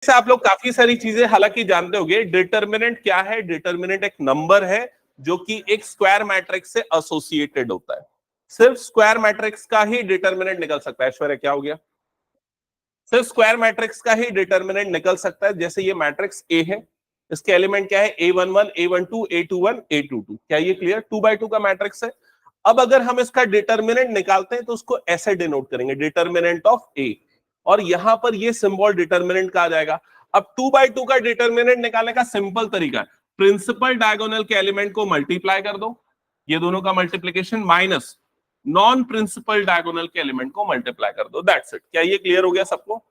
आप लोग काफी सारी चीजें हालांकि जानते होंगे। डिटर्मिनेंट क्या है? डिटर्मिनेंट एक नंबर है जो कि एक स्क्वायर मैट्रिक्स से एसोसिएटेड होता है। सिर्फ स्क्वायर मैट्रिक्स का ही डिटर्मिनेंट निकल सकता है। ऐश्वर्या क्या हो गया? सिर्फ स्क्वायर मैट्रिक्स का ही डिटर्मिनेंट निकल सकता है। जैसे ये मैट्रिक्स ए है, इसके एलिमेंट क्या है? A11, A12, A21, A22। क्या ये क्लियर? 2x2 का मैट्रिक्स है। अब अगर हम इसका डिटर्मिनेंट निकालते हैं तो उसको ऐसे डिनोट करेंगे, डिटर्मिनेंट ऑफ ए, और यहां पर ये सिंबल डिटर्मिनेंट का आ जाएगा। अब 2x2 का डिटर्मिनेंट निकालने का सिंपल तरीका है, प्रिंसिपल डायगोनल के एलिमेंट को मल्टीप्लाई कर दो, ये दोनों का multiplication, minus non principal diagonal के एलिमेंट को मल्टीप्लाई कर दो, दैट्स इट। क्या ये क्लियर हो गया सबको?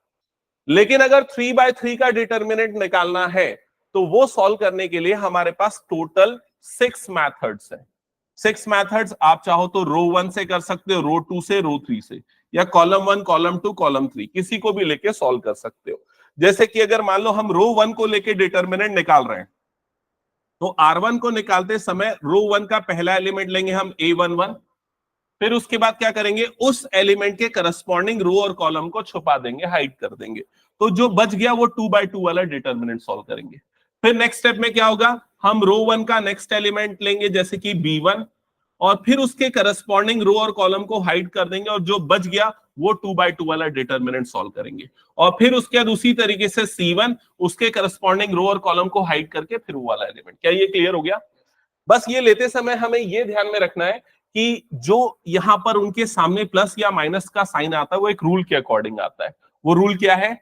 लेकिन अगर 3x3 का डिटर्मिनेंट निकालना है तो वो सॉल्व करने के लिए हमारे पास टोटल 6 मैथड्स हैं। 6 मैथड्स आप चाहो तो रो 1 से कर सकते हो, रो 2 से, रो 3 से, या कॉलम 1, कॉलम 2, कॉलम 3, किसी को भी लेके सॉल्व कर सकते हो। जैसे कि अगर मान लो हम रो 1 को लेके डिटर्मिनेंट निकाल रहे हैं तो R1 को निकालते समय रो 1 का पहला एलिमेंट लेंगे हम A11, फिर उसके बाद क्या करेंगे? उस एलिमेंट के करस्पॉन्डिंग रो और कॉलम को छुपा देंगे, हाइड कर देंगे, तो जो बच गया वो 2x2 वाला डिटर्मिनेंट सॉल्व करेंगे। फिर नेक्स्ट स्टेप में क्या होगा? हम रो 1 का नेक्स्ट एलिमेंट लेंगे जैसे कि B1, और फिर उसके करस्पॉन्डिंग रो और कॉलम को हाइड कर देंगे, और जो बच गया वो 2x2 वाला डिटर्मिनेंट सॉल्व करेंगे। और फिर उसके बाद उसी तरीके से C1, उसके करस्पॉन्डिंग रो और कॉलम को हाइड करके फिर वो वाला एलिमेंट। क्या ये क्लियर हो गया? बस ये लेते समय हमें ये ध्यान में रखना है कि जो यहां पर उनके सामने प्लस या माइनस का साइन आता है वो एक रूल के अकॉर्डिंग आता है। वो रूल क्या है?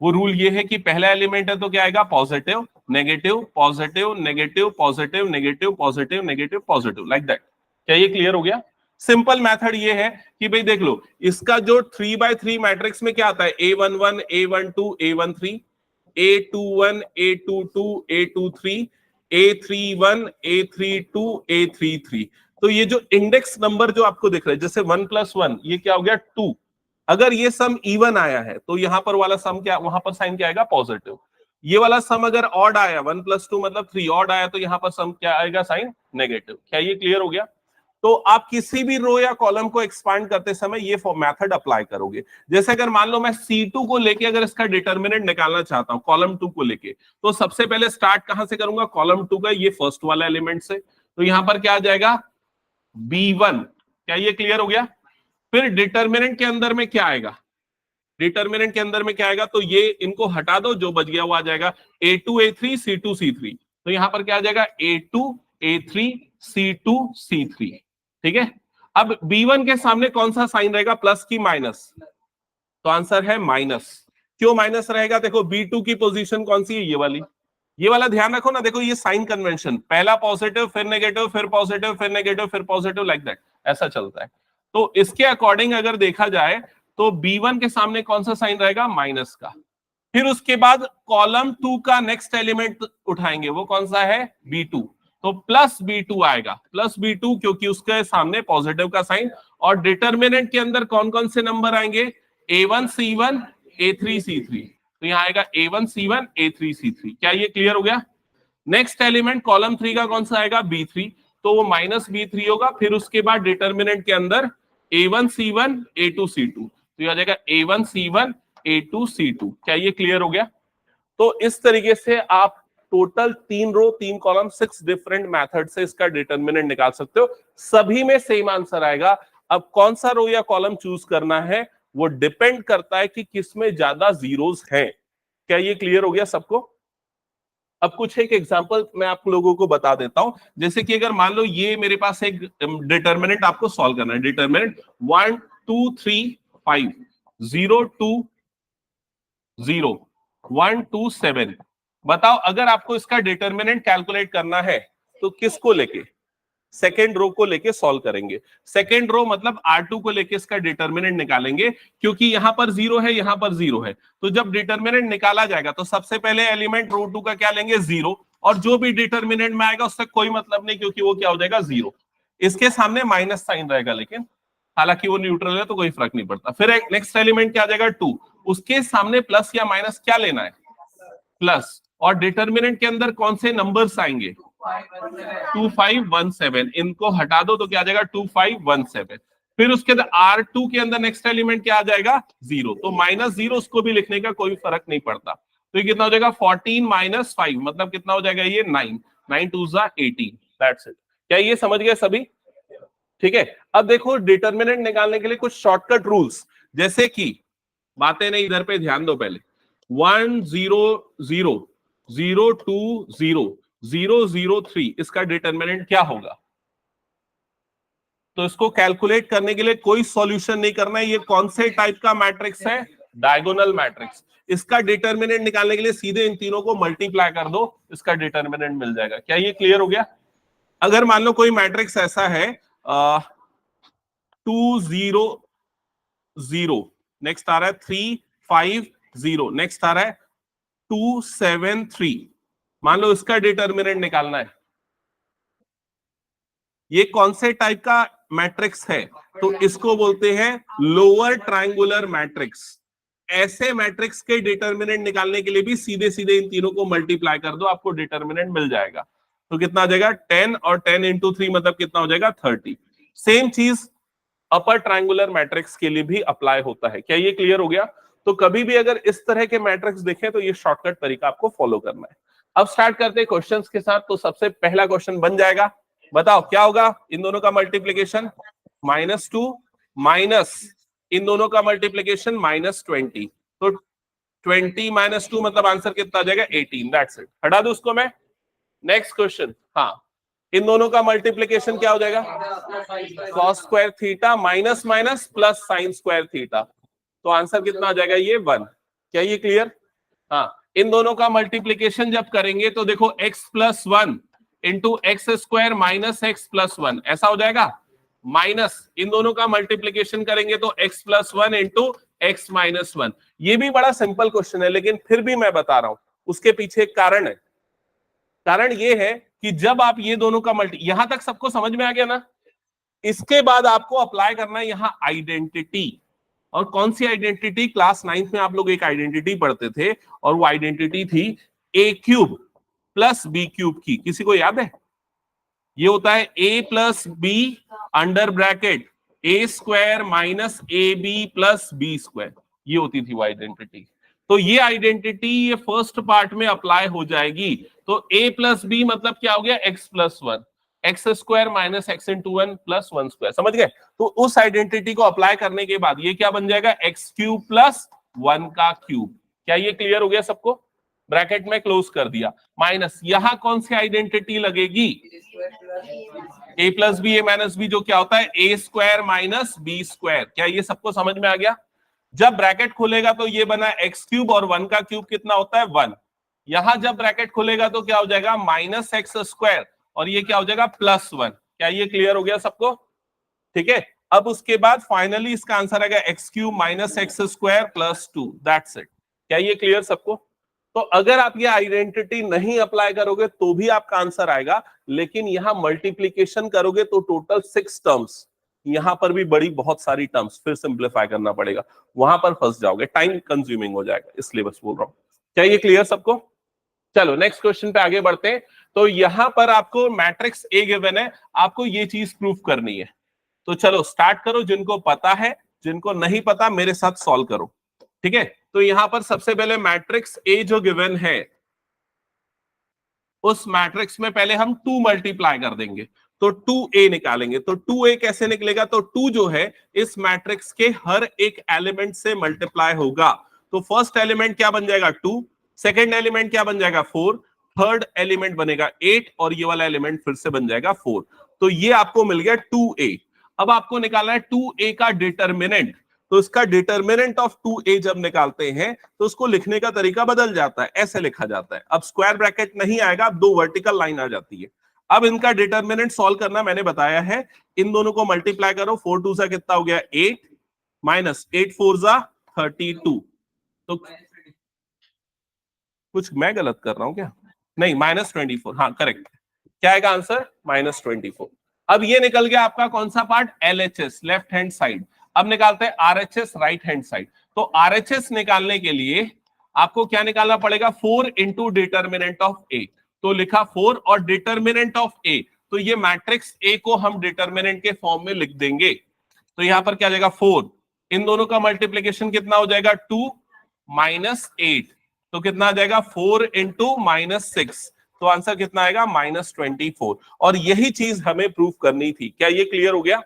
वो रूल ये है कि पहला एलिमेंट है तो क्या आएगा? Positive, negative, positive, negative, positive, negative, positive, negative, positive, like that. क्या ये क्लियर हो गया? सिंपल मेथड ये है कि भाई देख लो, इसका जो 3x3 मैट्रिक्स में क्या आता है? A11, A12, A13, A21, A22, A23, A31, A32, A33। तो ये जो इंडेक्स नंबर जो आपको दिख रहा है, जैसे 1 + 1, ये क्या हो गया? 2। अगर ये सम इवन आया है तो यहां पर वाला सम क्या, वहां पर साइन क्या आएगा? पॉजिटिव। ये वाला सम अगर ऑड आया, 1 + 2 मतलब 3, ऑड आया तो यहां पर सम क्या आएगा? Sign negative. क्या ये क्लियर हो गया? तो आप किसी भी रो या कॉलम को एक्सपांड करते समय ये मेथड अप्लाई करोगे। जैसे अगर मान लो मैं C2 को लेके अगर इसका डिटर्मिनेंट निकालना चाहता हूं कॉलम 2 को लेके, तो सबसे पहले स्टार्ट कहां से करूंगा? कॉलम 2 का ये फर्स्ट वाला एलिमेंट से। तो यहां पर क्या आ जाएगा? B1। क्या ये क्लियर हो गया? फिर डिटर्मिनेंट के अंदर में क्या आएगा? डिटर्मिनेंट के अंदर में क्या आएगा? तो ये इनको हटा दो, जो बच गया वो आ जाएगा A2, A3, C2, C3। तो यहां पर क्या आ जाएगा? A2, A3, C2, C3। ठीक है। अब B1 के सामने कौन सा साइन रहेगा? प्लस की माइनस? तो आंसर है माइनस। क्यों माइनस रहेगा? देखो B2 की पोजीशन कौन सी है? ये वाली। ये वाला ध्यान रखो ना, देखो ये साइन कन्वेंशन, पहला पॉजिटिव, फिर नेगेटिव, फिर पॉजिटिव, फिर नेगेटिव, फिर पॉजिटिव, लाइक दैट, ऐसा चलता है। तो इसके अकॉर्डिंग अगर देखा जाए तो B1 के सामने कौन सा साइन रहेगा? माइनस का। फिर उसके बाद कॉलम 2 का नेक्स्ट एलिमेंट उठाएंगे, वो कौन सा है? B2। तो प्लस B2 आएगा, प्लस B2, क्योंकि उसके सामने पॉजिटिव का साइन। और डिटर्मिनेंट के अंदर कौन कौन से नंबर आएंगे? A1, C1, A3, C3। तो यहां आएगा A1, C1, A3, C3। क्या ये क्लियर हो गया? नेक्स्ट एलिमेंट कॉलम 3 का कौन सा आएगा? B3। तो वो माइनस B3 होगा। फिर उसके बाद डिटर्मिनेंट के अंदर A1, C1, A2, C2। तो ये आ जाएगा A1, C1, A2, C2। क्या ये क्लियर हो गया? तो इस तरीके से आप टोटल 3 रो 3 कॉलम 6 डिफरेंट मेथड से इसका डिटर्मिनेंट निकाल सकते हो। सभी में सेम आंसर आएगा। अब कौन सा रो या कॉलम चूज करना है वो डिपेंड करता है कि किसमें ज्यादा जीरोस हैं। क्या ये क्लियर हो गया सबको? अब कुछ एक एग्जांपल मैं आप लोगों को बता देता हूं। जैसे कि अगर मान लो ये मेरे पास एक डिटर्मिनेंट आपको सॉल्व करना है, डिटर्मिनेंट 1 2 3 5 0 2 0 1 2 7। बताओ अगर आपको इसका डिटर्मिनेंट कैलकुलेट करना है तो किसको लेके? सेकेंड रो को लेके सॉल्व करेंगे। सेकेंड रो मतलब R2 को लेके इसका डिटर्मिनेंट निकालेंगे, क्योंकि यहां पर 0 है, यहां पर 0 है। तो जब डिटर्मिनेंट निकाला जाएगा तो सबसे पहले एलिमेंट रो 2 का क्या लेंगे? 0। और जो भी डिटर्मिनेंट में आएगा उससे कोई मतलब नहीं, क्योंकि वो क्या हो जाएगा? 0। इसके सामने माइनस साइन रहेगा, लेकिन हालांकि वो न्यूट्रल है तो कोई फर्क नहीं पड़ता। फिर नेक्स्ट एलिमेंट क्या आ जाएगा? 2। उसके सामने प्लस या माइनस क्या लेना है? प्लस। और डिटर्मिनेंट के अंदर कौन से नंबर्स आएंगे? 2 5 1 7। इनको हटा दो तो क्या आ जाएगा? 2 5 1 7। फिर उसके बाद R2 के अंदर नेक्स्ट एलिमेंट क्या आ जाएगा? 0। तो -0 उसको भी लिखने का कोई फर्क नहीं पड़ता। तो ये कितना हो जाएगा 14 माइनस 5, मतलब कितना हो जाएगा ये 9, 9 2 जा 18, दैट्स इट। क्या ये समझ गए सभी? ठीक है। अब देखो डिटर्मिनेंट निकालने के लिए कुछ शॉर्टकट रूल्स, जैसे कि बातें नहीं, इधर पे ध्यान दो पहले। 1 0 0 0 2 0 0 0 3 इसका डिटर्मिनेंट क्या होगा? तो इसको कैलकुलेट करने के लिए कोई सॉल्यूशन नहीं करना है। ये कौन से टाइप का मैट्रिक्स है? Diagonal matrix. इसका डिटर्मिनेंट निकालने के लिए सीधे इन तीनों को मल्टीप्लाई कर दो, इसका डिटर्मिनेंट मिल जाएगा। क्या ये क्लियर हो गया? अगर मान लो कोई मैट्रिक्स ऐसा है 2 0 0, नेक्स्ट आ रहा है 3 5 0, नेक्स्ट आ रहा है 2 7 3, मान लो इसका डिटर्मिनेंट निकालना है। ये कौन से टाइप का मैट्रिक्स है? तो इसको बोलते हैं लोअर ट्रायंगुलर मैट्रिक्स। ऐसे मैट्रिक्स के डिटर्मिनेंट निकालने के लिए भी सीधे सीधे इन तीनों को मल्टीप्लाई कर दो, आपको डिटर्मिनेंट मिल जाएगा। तो कितना आ जाएगा 10, और 10 इंटू 3 मतलब कितना हो जाएगा 30। सेम चीज अपर ट्रायंगुलर मैट्रिक्स के लिए भी अप्लाई होता है। क्या ये क्लियर हो गया? तो कभी भी अगर इस तरह के मैट्रिक्स देखें तो ये शॉर्टकट तरीका आपको फॉलो करना है। अब स्टार्ट करते हैं क्वेश्चंस के साथ। तो सबसे पहला क्वेश्चन बन जाएगा, बताओ क्या होगा इन दोनों का मल्टीप्लीकेशन? -2 माइनस इन दोनों का मल्टीप्लीकेशन -20, तो 20 - 2 मतलब आंसर कितना आ जाएगा 18, दैट्स इट। हटा दो उसको मैं। नेक्स्ट क्वेश्चन, हाँ इन दोनों का मल्टीप्लीकेशन क्या हो जाएगा? cos square theta minus minus plus sine square theta, तो आंसर कितना आ जाएगा ये 1। क्या ये क्लियर? हाँ, इन दोनों का मल्टीप्लीकेशन जब करेंगे तो देखो x plus 1 into x square minus x plus 1 ऐसा हो जाएगा। माइनस इन दोनों का मल्टीप्लीकेशन करेंगे तो x plus 1 into x minus 1। ये भी बड़ा सिंपल क्वेश्चन है, लेकिन फिर भी मैं बता रहा हूं उसके पीछे एक कारण है। कारण ये है कि जब आप ये दोनों का यहां तक सबको समझ में आ गया ना? इसके बाद आपको अप्लाई करना है यहां आइडेंटिटी। और कौन सी आइडेंटिटी? क्लास 9th में आप लोग एक आइडेंटिटी पढ़ते थे, और वो आइडेंटिटी थी a cube plus b cube की। किसी को याद है? ये होता है a plus b under bracket a square minus a b plus b square, ये होती थी वो आइडेंटिटी। तो ये आइडेंटिटी ये फर्स्ट पार्ट में अप्लाई हो जाएगी। तो a प्लस बी मतलब क्या हो गया? x plus 1, x square minus x into 1 plus 1 square, समझ गए? तो उस आइडेंटिटी को अप्लाई करने के बाद ये क्या बन जाएगा? एक्स क्यूब प्लस 1 का क्यूब। क्या ये क्लियर हो गया सबको? ब्रैकेट में क्लोज कर दिया। माइनस यहां कौन सी आइडेंटिटी लगेगी? a plus b, a minus b, जो क्या होता है a square minus b square. क्या ये सबको समझ में आ गया? जब ब्रैकेट खुलेगा तो ये बना एक्स क्यूब, और 1 का क्यूब कितना होता है 1। यहां जब ब्रैकेट खुलेगा तो क्या हो जाएगा? माइनस एक्स स्क्वायर, और ये क्या हो जाएगा? प्लस 1। क्या ये क्लियर हो गया सबको? ठीक है। अब उसके बाद फाइनली इसका आंसर आएगा x cube minus x square plus 2, that's it. क्या ये क्लियर सबको? तो अगर आप ये आइडेंटिटी नहीं अप्लाई करोगे तो भी आपका आंसर आएगा, लेकिन यहां मल्टीप्लीकेशन करोगे तो टोटल 6 टर्म्स, यहां पर भी बड़ी बहुत सारी टर्म्स फिर सिंप्लीफाई करना पड़ेगा, वहां पर फंस जाओगे, टाइम कंज्यूमिंग हो जाएगा, इसलिए बस बोल रहा हूं। क्या ये क्लियर सबको? चलो नेक्स्ट क्वेश्चन पे आगे बढ़ते हैं। तो यहां पर आपको मैट्रिक्स ए गिवन है, आपको ये चीज प्रूफ करनी है। तो चलो स्टार्ट करो, जिनको पता है, जिनको नहीं पता मेरे साथ सॉल्व करो। ठीक है। तो यहां पर सबसे पहले मैट्रिक्स ए जो गिवन है, उस मैट्रिक्स में पहले हम 2 मल्टीप्लाई कर देंगे, तो 2a निकालेंगे। तो 2a कैसे निकलेगा? तो 2 जो है इस मैट्रिक्स के हर एक एलिमेंट से मल्टीप्लाई होगा। तो फर्स्ट एलिमेंट क्या बन जाएगा? 2, सेकेंड एलिमेंट क्या बन जाएगा? 4, थर्ड एलिमेंट बनेगा 8, और ये वाला एलिमेंट फिर से बन जाएगा 4। तो ये आपको मिल गया 2a। अब आपको निकालना है 2a का डिटर्मिनेंट। तो इसका डिटर्मिनेंट ऑफ 2a जब निकालते हैं तो उसको लिखने का तरीका बदल जाता है, ऐसे लिखा जाता है। अब स्क्वायर ब्रैकेट नहीं आएगा, अब 2 वर्टिकल लाइन आ जाती है। अब इनका डिटर्मिनेंट सॉल्व करना मैंने बताया है, इन दोनों को मल्टीप्लाई करो। 4 2 सा कितना हो गया? 8, माइनस 8 4 जा 32। तो कुछ मैं गलत कर रहा हूं क्या? नहीं, -24, हाँ करेक्ट। क्या आएगा आंसर? -24। अब ये निकल गया आपका कौन सा part? LHS, left hand side. अब निकालते हैं RHS, राइट हैंड साइड। तो RHS निकालने के लिए आपको क्या निकालना पड़ेगा? 4 इंटू डिटर्मिनेंट ऑफ A। तो लिखा 4 और डिटर्मिनेंट ऑफ A, तो ये मैट्रिक्स A को हम डिटर्मिनेंट के फॉर्म में लिख देंगे। तो यहां पर क्या जाएगा? 4, इन दोनों का मल्टीप्लीकेशन कितना हो जाएगा? 2 माइनस 8, तो कितना आ जाएगा 4 इंटू -6, तो आंसर कितना आएगा -24। और यही चीज हमें प्रूव करनी थी। क्या ये क्लियर हो गया?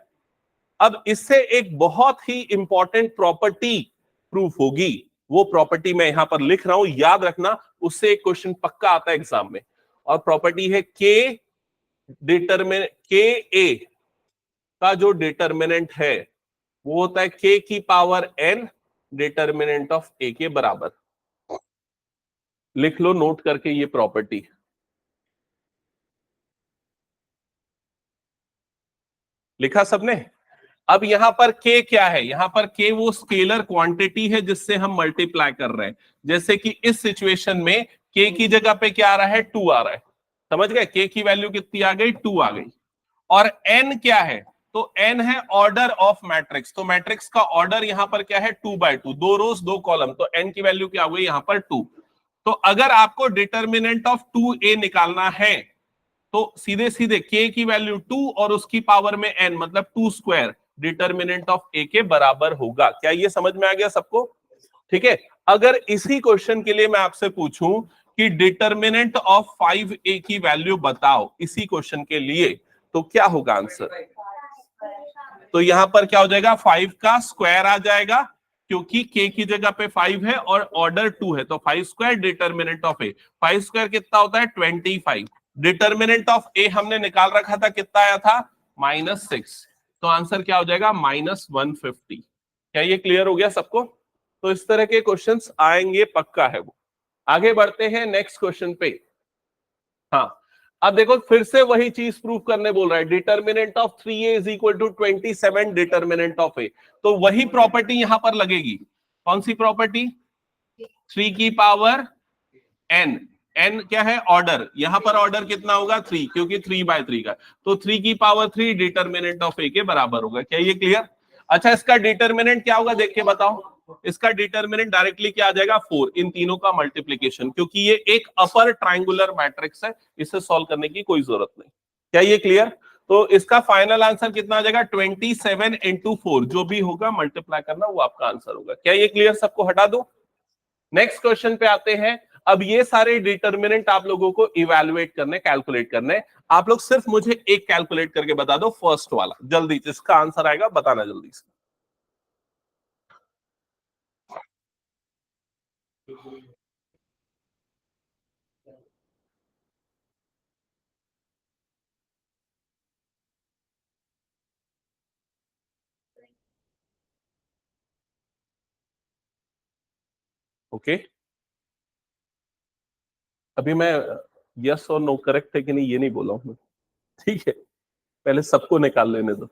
अब इससे एक बहुत ही इंपॉर्टेंट प्रॉपर्टी प्रूफ होगी, वो प्रॉपर्टी मैं यहां पर लिख रहा हूं, याद रखना, उससे एक क्वेश्चन पक्का आता है एग्जाम में। और प्रॉपर्टी है के ए का जो डिटर्मिनेंट है वो होता है k की power n determinant of a के बराबर। लिख लो नोट करके ये प्रॉपर्टी। लिखा सबने? अब यहां पर k क्या है? यहां पर k वो स्केलर क्वांटिटी है जिससे हम मल्टीप्लाई कर रहे हैं। जैसे कि इस सिचुएशन में k की जगह पे क्या आ रहा है? 2 आ रहा है। समझ गए? k की वैल्यू कितनी आ गई? 2 आ गई। और n क्या है? तो n है ऑर्डर ऑफ मैट्रिक्स। तो मैट्रिक्स का ऑर्डर यहां पर क्या है? 2/2, 2 रोज 2 कॉलम। तो n की वैल्यू क्या हो गई यहां पर? 2। तो अगर आपको डिटर्मिनेंट ऑफ 2a निकालना है तो सीधे सीधे k की वैल्यू 2 और उसकी पावर में n, मतलब 2 स्क्वायर डिटर्मिनेंट ऑफ a के बराबर होगा। क्या ये समझ में आ गया सबको? ठीक है। अगर इसी क्वेश्चन के लिए मैं आपसे पूछूं कि डिटर्मिनेंट ऑफ 5a की वैल्यू बताओ इसी क्वेश्चन के लिए, तो क्या होगा आंसर? तो यहां पर क्या हो जाएगा? 5 का स्क्वायर आ जाएगा, क्योंकि k की जगह पे 5 है और ऑर्डर 2 है। तो 5 square determinant of A, 5 square कितना होता है? 25। डिटर्मिनेंट ऑफ ए हमने निकाल रखा था, कितना आया था? -6। तो आंसर क्या हो जाएगा? -150। क्या ये क्लियर हो गया सबको? तो इस तरह के क्वेश्चंस आएंगे, पक्का है वो। आगे बढ़ते हैं नेक्स्ट क्वेश्चन पे। हाँ, अब देखो फिर से वही चीज प्रूव करने बोल रहा है। Determinant of 3a is equal to 27 determinant of a। तो वही प्रॉपर्टी यहां पर लगेगी। कौन सी प्रॉपर्टी? 3 की पावर n। n क्या है? ऑर्डर। यहां पर ऑर्डर कितना होगा? 3, क्योंकि 3/3 का। तो 3 की पावर 3 डिटर्मिनेंट ऑफ a के बराबर होगा। क्या ये क्लियर? अच्छा, इसका डिटर्मिनेंट क्या होगा देख के बताओ। इसका डिटर्मिनेंट डायरेक्टली क्या आ जाएगा? 4, इन तीनों का मल्टीप्लीकेशन, क्योंकि ये एक अपर ट्राइंगुलर मैट्रिक्स है, इसे सॉल्व करने की कोई जरूरत नहीं। क्या ये क्लियर? तो इसका फाइनल आंसर कितना आ जाएगा? 27 इंटू 4, जो भी होगा मल्टीप्लाई करना, वो आपका आंसर होगा। क्या ये क्लियर? सबको हटा दो। नेक्स्ट क्वेश्चन पे आते हैं। अब ये सारे डिटर्मिनेंट आप लोगों को इवैल्यूएट करने, कैलकुलेट करने। आप लोग सिर्फ मुझे एक कैलकुलेट करके बता दो, फर्स्ट वाला, जल्दी जिसका आंसर आएगा बताना जल्दी से। ओके, अभी मैं यस और नो करेक्ट है कि नहीं ये नहीं बोला हूं। ठीक है, पहले सबको निकाल लेने दो।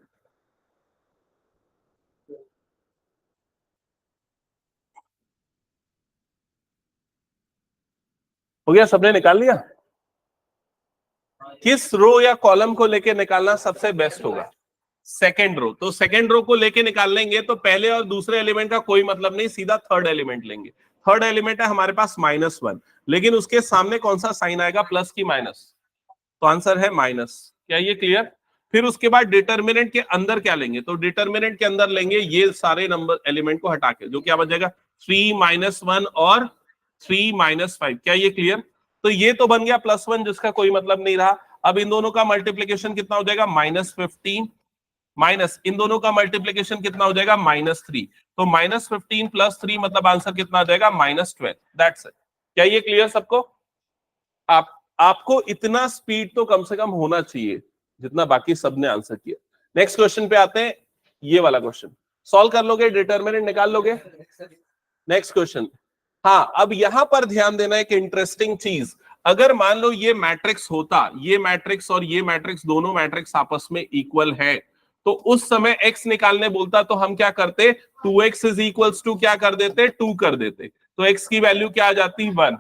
हो गया? सबने निकाल लिया? किस रो या कॉलम को लेके निकालना सबसे बेस्ट होगा? Second row. तो सेकेंड रो को लेके निकाल लेंगे तो पहले और दूसरे एलिमेंट का कोई मतलब नहीं, सीधा थर्ड एलिमेंट लेंगे। थर्ड एलिमेंट है हमारे पास -1, लेकिन उसके सामने कौन सा साइन आएगा? प्लस की माइनस। तो आंसर है माइनस। क्या ये क्लियर? फिर उसके बाद डिटर्मिनेंट के अंदर क्या लेंगे? तो डिटर्मिनेंट के अंदर लेंगे ये सारे नंबर एलिमेंट को हटा के, जो क्या बचेगा? 3 -1 और 3 -5। क्या ये क्लियर? तो ये तो बन गया +1, जिसका कोई मतलब नहीं रहा। अब इन दोनों का मल्टीप्लीकेशन कितना हो जाएगा? -15 माइनस इन दोनों का मल्टीप्लीकेशन कितना हो जाएगा? -3। तो -15 + 3 मतलब आंसर कितना आ जाएगा? -12। That's it. क्या ये क्लियर सबको? आपको इतना स्पीड तो कम से कम होना चाहिए जितना बाकी सबने आंसर किया। नेक्स्ट क्वेश्चन पे आते हैं। ये वाला क्वेश्चन सॉल्व कर लोगे? डिटर्मिनेंट निकाल लोगे? Next question. हाँ, अब यहां पर ध्यान देना एक इंटरेस्टिंग चीज। अगर मान लो ये मैट्रिक्स होता, ये मैट्रिक्स और ये मैट्रिक्स, दोनों मैट्रिक्स आपस में इक्वल है, तो उस समय x निकालने बोलता तो हम क्या करते? 2x इज इक्वल्स टू क्या कर देते? 2 कर देते। तो x की वैल्यू क्या आ जाती? 1।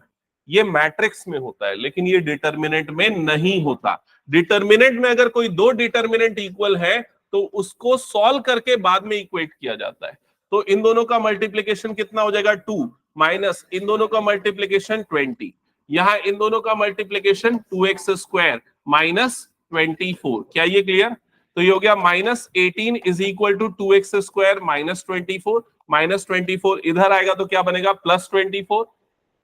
ये मैट्रिक्स में होता है, लेकिन ये डिटर्मिनेंट में नहीं होता। डिटर्मिनेंट में अगर कोई दो डिटर्मिनेंट इक्वल है तो उसको सॉल्व करके बाद में इक्वेट किया जाता है। तो इन दोनों का मल्टीप्लीकेशन कितना हो जाएगा? 2 माइनस इन दोनों का मल्टीप्लीकेशन 20। यहां इन दोनों का मल्टीप्लीकेशन 2x² -24। क्या ये क्लियर? तो ये हो गया -18 इज इक्वल टू 2x² -24। -24 इधर आएगा तो क्या बनेगा? +24।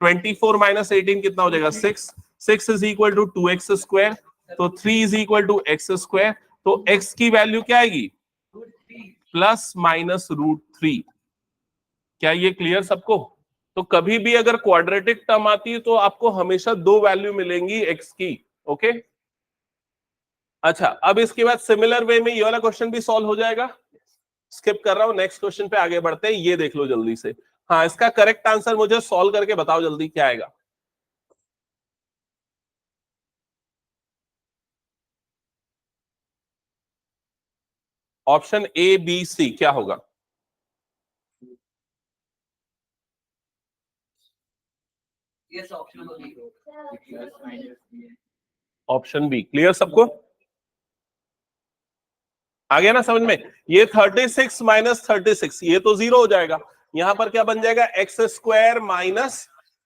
24 माइनस 18 कितना हो जाएगा 6, 6 is equal to 2x square, तो 3 is equal to x square, तो x की वैल्यू क्या आएगी प्लस माइनस √3। क्या ये क्लियर सबको? तो कभी भी अगर क्वाड्रेटिक टर्म आती है तो आपको हमेशा दो वैल्यू मिलेंगी x की। ओके, अच्छा अब इसके बाद सिमिलर वे में ये वाला क्वेश्चन भी सॉल्व हो जाएगा। स्किप कर रहा हूं, नेक्स्ट क्वेश्चन पे आगे बढ़ते हैं। ये देख लो जल्दी से। हाँ, इसका करेक्ट आंसर मुझे सॉल्व करके बताओ जल्दी, क्या आएगा? ऑप्शन ए बी सी क्या होगा? Option B. क्लियर सबको? आ गया ना समझ में? ये 36 माइनस 36 ये तो जीरो हो जाएगा। यहां पर क्या बन जाएगा x square minus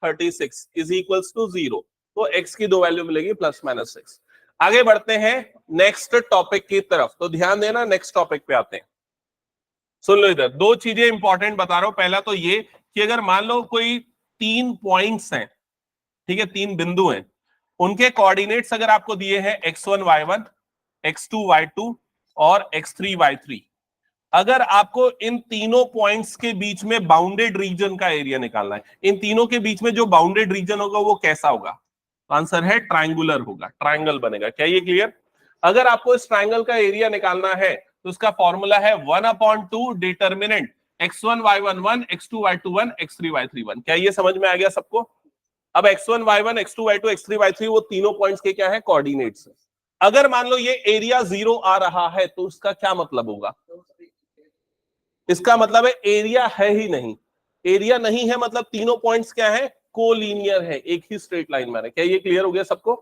36 is equals to zero. तो एक्स की दो वैल्यू मिलेगी प्लस माइनस 6। आगे बढ़ते हैं नेक्स्ट टॉपिक की तरफ। तो ध्यान देना, नेक्स्ट टॉपिक पे आते हैं। सुन लो इधर, दो चीजें इंपॉर्टेंट बता रहा हूं। पहला तो ये कि अगर मान लो कोई 3 पॉइंट्स हैं, ठीक है, 3 बिंदु हैं, उनके कोऑर्डिनेट्स अगर आपको दिए हैं x1 y1, x2 y2 और x3 y3, अगर आपको इन तीनों पॉइंट्स के बीच में बाउंडेड रीजन का एरिया निकालना है, इन तीनों के बीच में जो बाउंडेड रीजन होगा वो कैसा होगा? आंसर है ट्रायंगुलर होगा, ट्रायंगल बनेगा। क्या ये क्लियर? अगर आपको इस ट्रायंगल का एरिया निकालना है तो उसका फॉर्मूला है 1/2 determinant x1 y1 1, x2 y2 1, x3 y3 1। क्या ये समझ में आ गया सबको? अब x1 y1 x2 y2 x3 y3 वो तीनों पॉइंट्स के क्या है? कोऑर्डिनेट्स। अगर मान लो ये एरिया 0 आ रहा है तो उसका क्या मतलब होगा? इसका मतलब है एरिया है ही नहीं। एरिया नहीं है मतलब तीनों पॉइंट्स क्या है? कोलिनियर है, एक ही स्ट्रेट लाइन में है। क्या ये क्लियर हो गया सबको?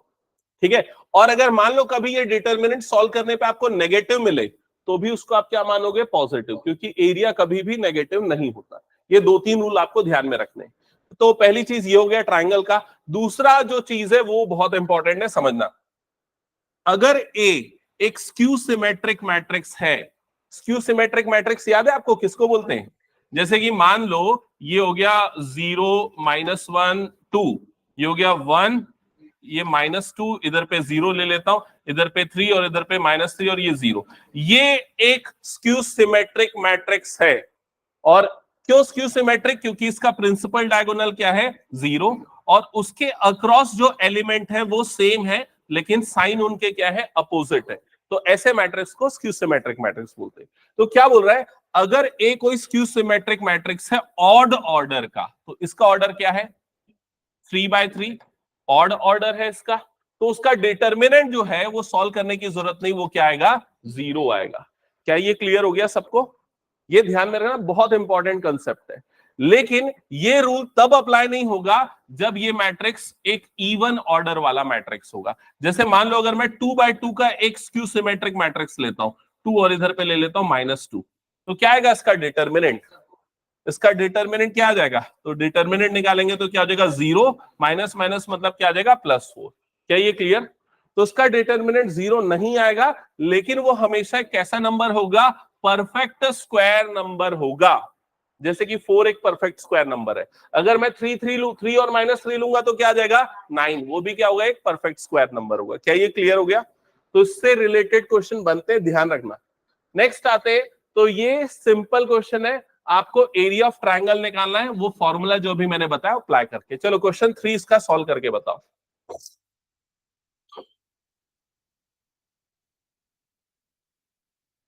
ठीक है। और अगर मान लो कभी ये डिटर्मिनेंट सॉल्व करने पे आपको नेगेटिव मिले तो भी उसको आप क्या मानोगे? पॉजिटिव, क्योंकि एरिया कभी भी नेगेटिव नहीं होता। ये 2-3 रूल आपको ध्यान में रखने। तो पहली चीज ये हो गया ट्राइंगल का। दूसरा जो चीज है वो बहुत इंपॉर्टेंट है समझना। अगर ए एक स्क्यू सिमेट्रिक मैट्रिक्स है, स्क्यू सिमेट्रिक मैट्रिक्स याद है आपको किसको बोलते हैं? जैसे कि मान लो ये हो गया 0 -1 2, ये हो गया 1, ये -2, इधर पे 0 ले लेता हूं, इधर पे 3 और इधर पे -3 और ये 0। ये एक स्क्यू सिमेट्रिक मैट्रिक्स है। और क्यों स्क्यू सिमेट्रिक? क्योंकि इसका प्रिंसिपल डायगोनल क्या है? 0, और उसके अक्रॉस जो एलिमेंट है वो सेम है लेकिन साइन उनके क्या है? अपोजिट है। तो ऐसे मैट्रिक्स को स्क्यू सिमेट्रिक मैट्रिक्स बोलते हैं। तो क्या बोल रहा है? अगर ए कोई स्क्यू सिमेट्रिक मैट्रिक्स है ऑड ऑर्डर का, तो इसका ऑर्डर क्या है? 3/3 ऑड ऑर्डर है इसका। तो उसका डिटर्मिनेंट जो है वो सॉल्व करने की जरूरत नहीं, वो क्या आएगा? 0 आएगा। क्या ये क्लियर हो गया सबको? ये ध्यान में रखना, बहुत इंपॉर्टेंट कंसेप्ट है। लेकिन ये रूल तब अप्लाई नहीं होगा जब ये मैट्रिक्स एक इवन ऑर्डर वाला मैट्रिक्स होगा। जैसे मान लो अगर मैं 2/2 का एक स्क्यू सिमेट्रिक मैट्रिक्स लेता हूं, 2 और इधर पे ले लेता हूं -2, तो क्या आएगा इसका डिटर्मिनेंट? इसका डिटर्मिनेंट क्या आ जाएगा? तो डिटर्मिनेंट निकालेंगे तो क्या हो जाएगा? 0 माइनस माइनस मतलब क्या आ जाएगा? +4। क्या ये क्लियर? तो उसका डिटर्मिनेंट 0 नहीं आएगा, लेकिन वो हमेशा कैसा नंबर होगा? परफेक्ट स्क्वायर नंबर होगा। जैसे कि 4 एक परफेक्ट स्क्वायर नंबर है। अगर मैं 3 और -3 लूंगा तो क्या आ जाएगा? 9। वो भी क्या होगा? एक परफेक्ट स्क्वायर नंबर होगा। क्या ये क्लियर हो गया? तो इससे रिलेटेड क्वेश्चन बनते हैं, ध्यान रखना। नेक्स्ट आते, तो ये सिंपल क्वेश्चन है, आपको एरिया ऑफ ट्रायंगल निकालना है, वो फॉर्मूला जो भी मैंने बताया अप्लाई करके। चलो क्वेश्चन 3 इसका सॉल्व करके बताओ।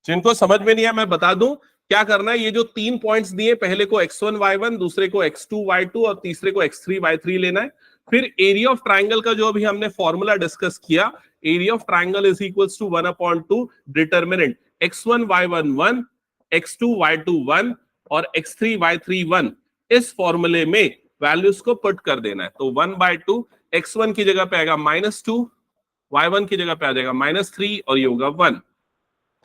जिनको समझ में नहीं है मैं बता दूं क्या करना है। ये जो 3 पॉइंट्स दिए, पहले को x1 y1, दूसरे को x2 y2 और तीसरे को x3 y3 लेना है। फिर एरिया ऑफ ट्रायंगल का जो अभी हमने फॉर्मूला डिस्कस किया, area of triangle is equals to 1/2 determinant x1 y1 1, x2 y2 1 और x3 y3 1। इस फॉर्मूले में वैल्यूज को पुट कर देना है। तो 1/2 x1 की जगह पे आएगा -2, y1 की जगह पे आ जाएगा -3 और ये होगा 1।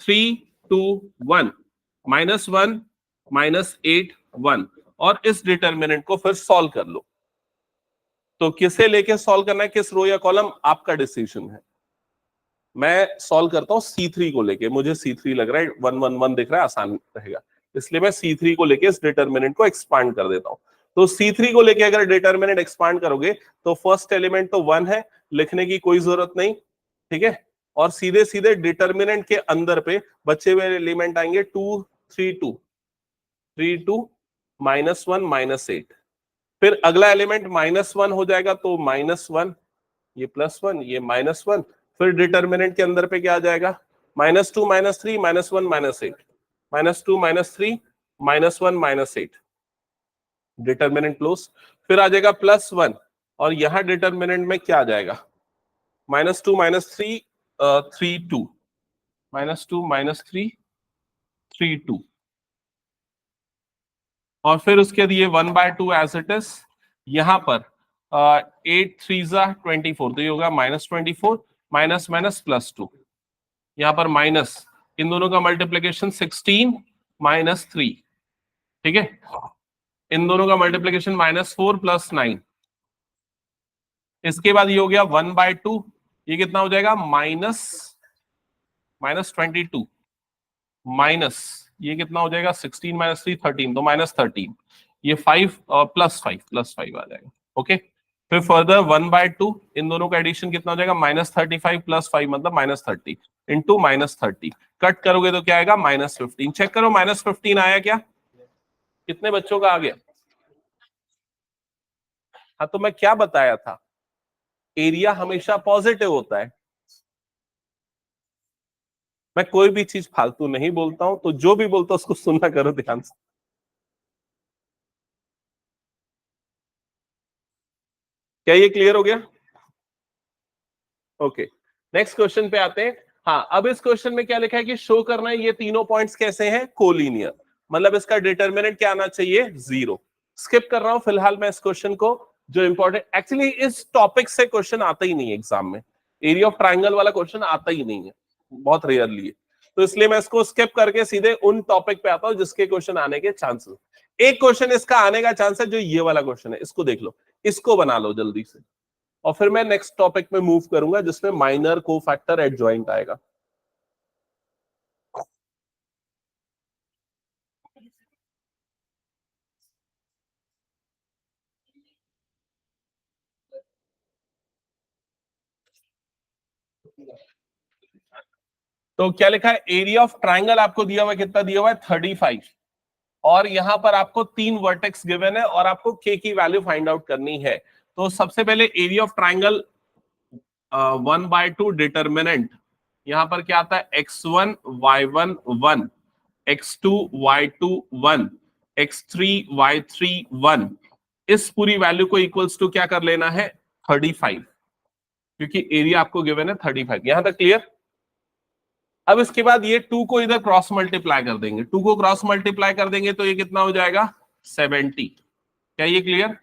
3 2 1 -1 -8 1। और इस डिटर्मिनेंट को फिर सॉल्व कर लो। तो किसे लेके सॉल्व करना है, किस रो या कॉलम, आपका डिसीजन है। मैं सॉल्व करता हूं C3 को लेके, मुझे C3 लग रहा है 1 1 1 दिख रहा है, आसान रहेगा, इसलिए मैं C3 को लेके इस डिटर्मिनेंट को एक्सपांड कर देता हूं। तो C3 को लेके अगर डिटर्मिनेंट एक्सपांड करोगे तो फर्स्ट एलिमेंट तो 1 है, लिखने की कोई जरूरत नहीं, ठीक है। और सीधे सीधे डिटर्मिनेंट के अंदर पे बचे हुए एलिमेंट आएंगे 2 3 2 3 2 -1 -8। फिर अगला एलिमेंट -1 हो जाएगा तो -1, ये +1, ये -1। फिर डिटर्मिनेंट के अंदर पे क्या आ जाएगा, -2 -3 -1 -8, -2 -3 -1 -8, डिटर्मिनेंट क्लोज। फिर आ जाएगा +1 और यहां डिटर्मिनेंट में क्या आ जाएगा, -2 -3 3 2, -2 -3 3 2। और फिर उसके बाद ये 1/2 एज इट इज। यहां पर 8 3 24, तो ये होगा -24 माइनस माइनस +2। यहां पर माइनस, इन दोनों का मल्टीप्लीकेशन 16 -3, ठीक है। इन दोनों का मल्टीप्लीकेशन -4 + 9। इसके बाद ये हो गया 1/2, ये कितना हो जाएगा, -22, माइनस ये कितना हो जाएगा, 16 -3 13, तो -13। ये 5 और +5 आ जाएगा, ओके। फिर फर्दर 1/2, इन दोनों का एडिशन कितना हो जाएगा, -35 + 5 मतलब -30 इंटू -30। कट करोगे तो क्या आएगा, -15। चेक करो -15 आया क्या, कितने बच्चों का आ गया। हाँ तो मैं क्या बताया था, एरिया हमेशा पॉजिटिव होता है। मैं कोई भी चीज फालतू नहीं बोलता हूं, तो जो भी बोलता हूं उसको सुनना करो ध्यान से। क्या ये क्लियर हो गया, ओके। नेक्स्ट क्वेश्चन पे आते हैं। हाँ, अब इस क्वेश्चन में क्या लिखा है कि शो करना है ये तीनों पॉइंट्स कैसे हैं, कोलिनियर, मतलब इसका डिटर्मिनेंट क्या आना चाहिए, 0। स्किप कर रहा हूं फिलहाल मैं इस क्वेश्चन को, जो इंपॉर्टेंट, एक्चुअली इस टॉपिक से क्वेश्चन आता ही नहीं है एग्जाम में, एरिया ऑफ ट्राइंगल वाला क्वेश्चन आता ही नहीं है, बहुत रेयरली है। तो इसलिए मैं इसको स्किप करके सीधे उन टॉपिक पे आता हूं जिसके क्वेश्चन आने के चांसेस। एक क्वेश्चन इसका आने का चांस है जो ये वाला क्वेश्चन है, इसको देख लो, इसको बना लो जल्दी से, और फिर मैं नेक्स्ट टॉपिक में मूव करूंगा जिसमें माइनर कोफैक्टर एडजॉइंट आएगा। तो क्या लिखा है, एरिया ऑफ ट्राइंगल आपको दिया हुआ है, कितना दिया हुआ है, 35। और यहां पर आपको 3 वर्टेक्स गिवन है और आपको के की वैल्यू फाइंड आउट करनी है। तो सबसे पहले एरिया ऑफ ट्राइंगल 1/2 डिटर्मिनेंट, यहां पर क्या आता है, x1 y1 1, x2 y2 1, x3 y3 1। इस पूरी वैल्यू को इक्वल्स टू क्या कर लेना है, 35, क्योंकि एरिया आपको गिवन है 35। यहां तक क्लियर। अब इसके बाद ये 2 को इधर क्रॉस मल्टीप्लाई कर देंगे, 2 को क्रॉस मल्टीप्लाई कर देंगे तो ये कितना हो जाएगा, 70। क्या ये क्लियर।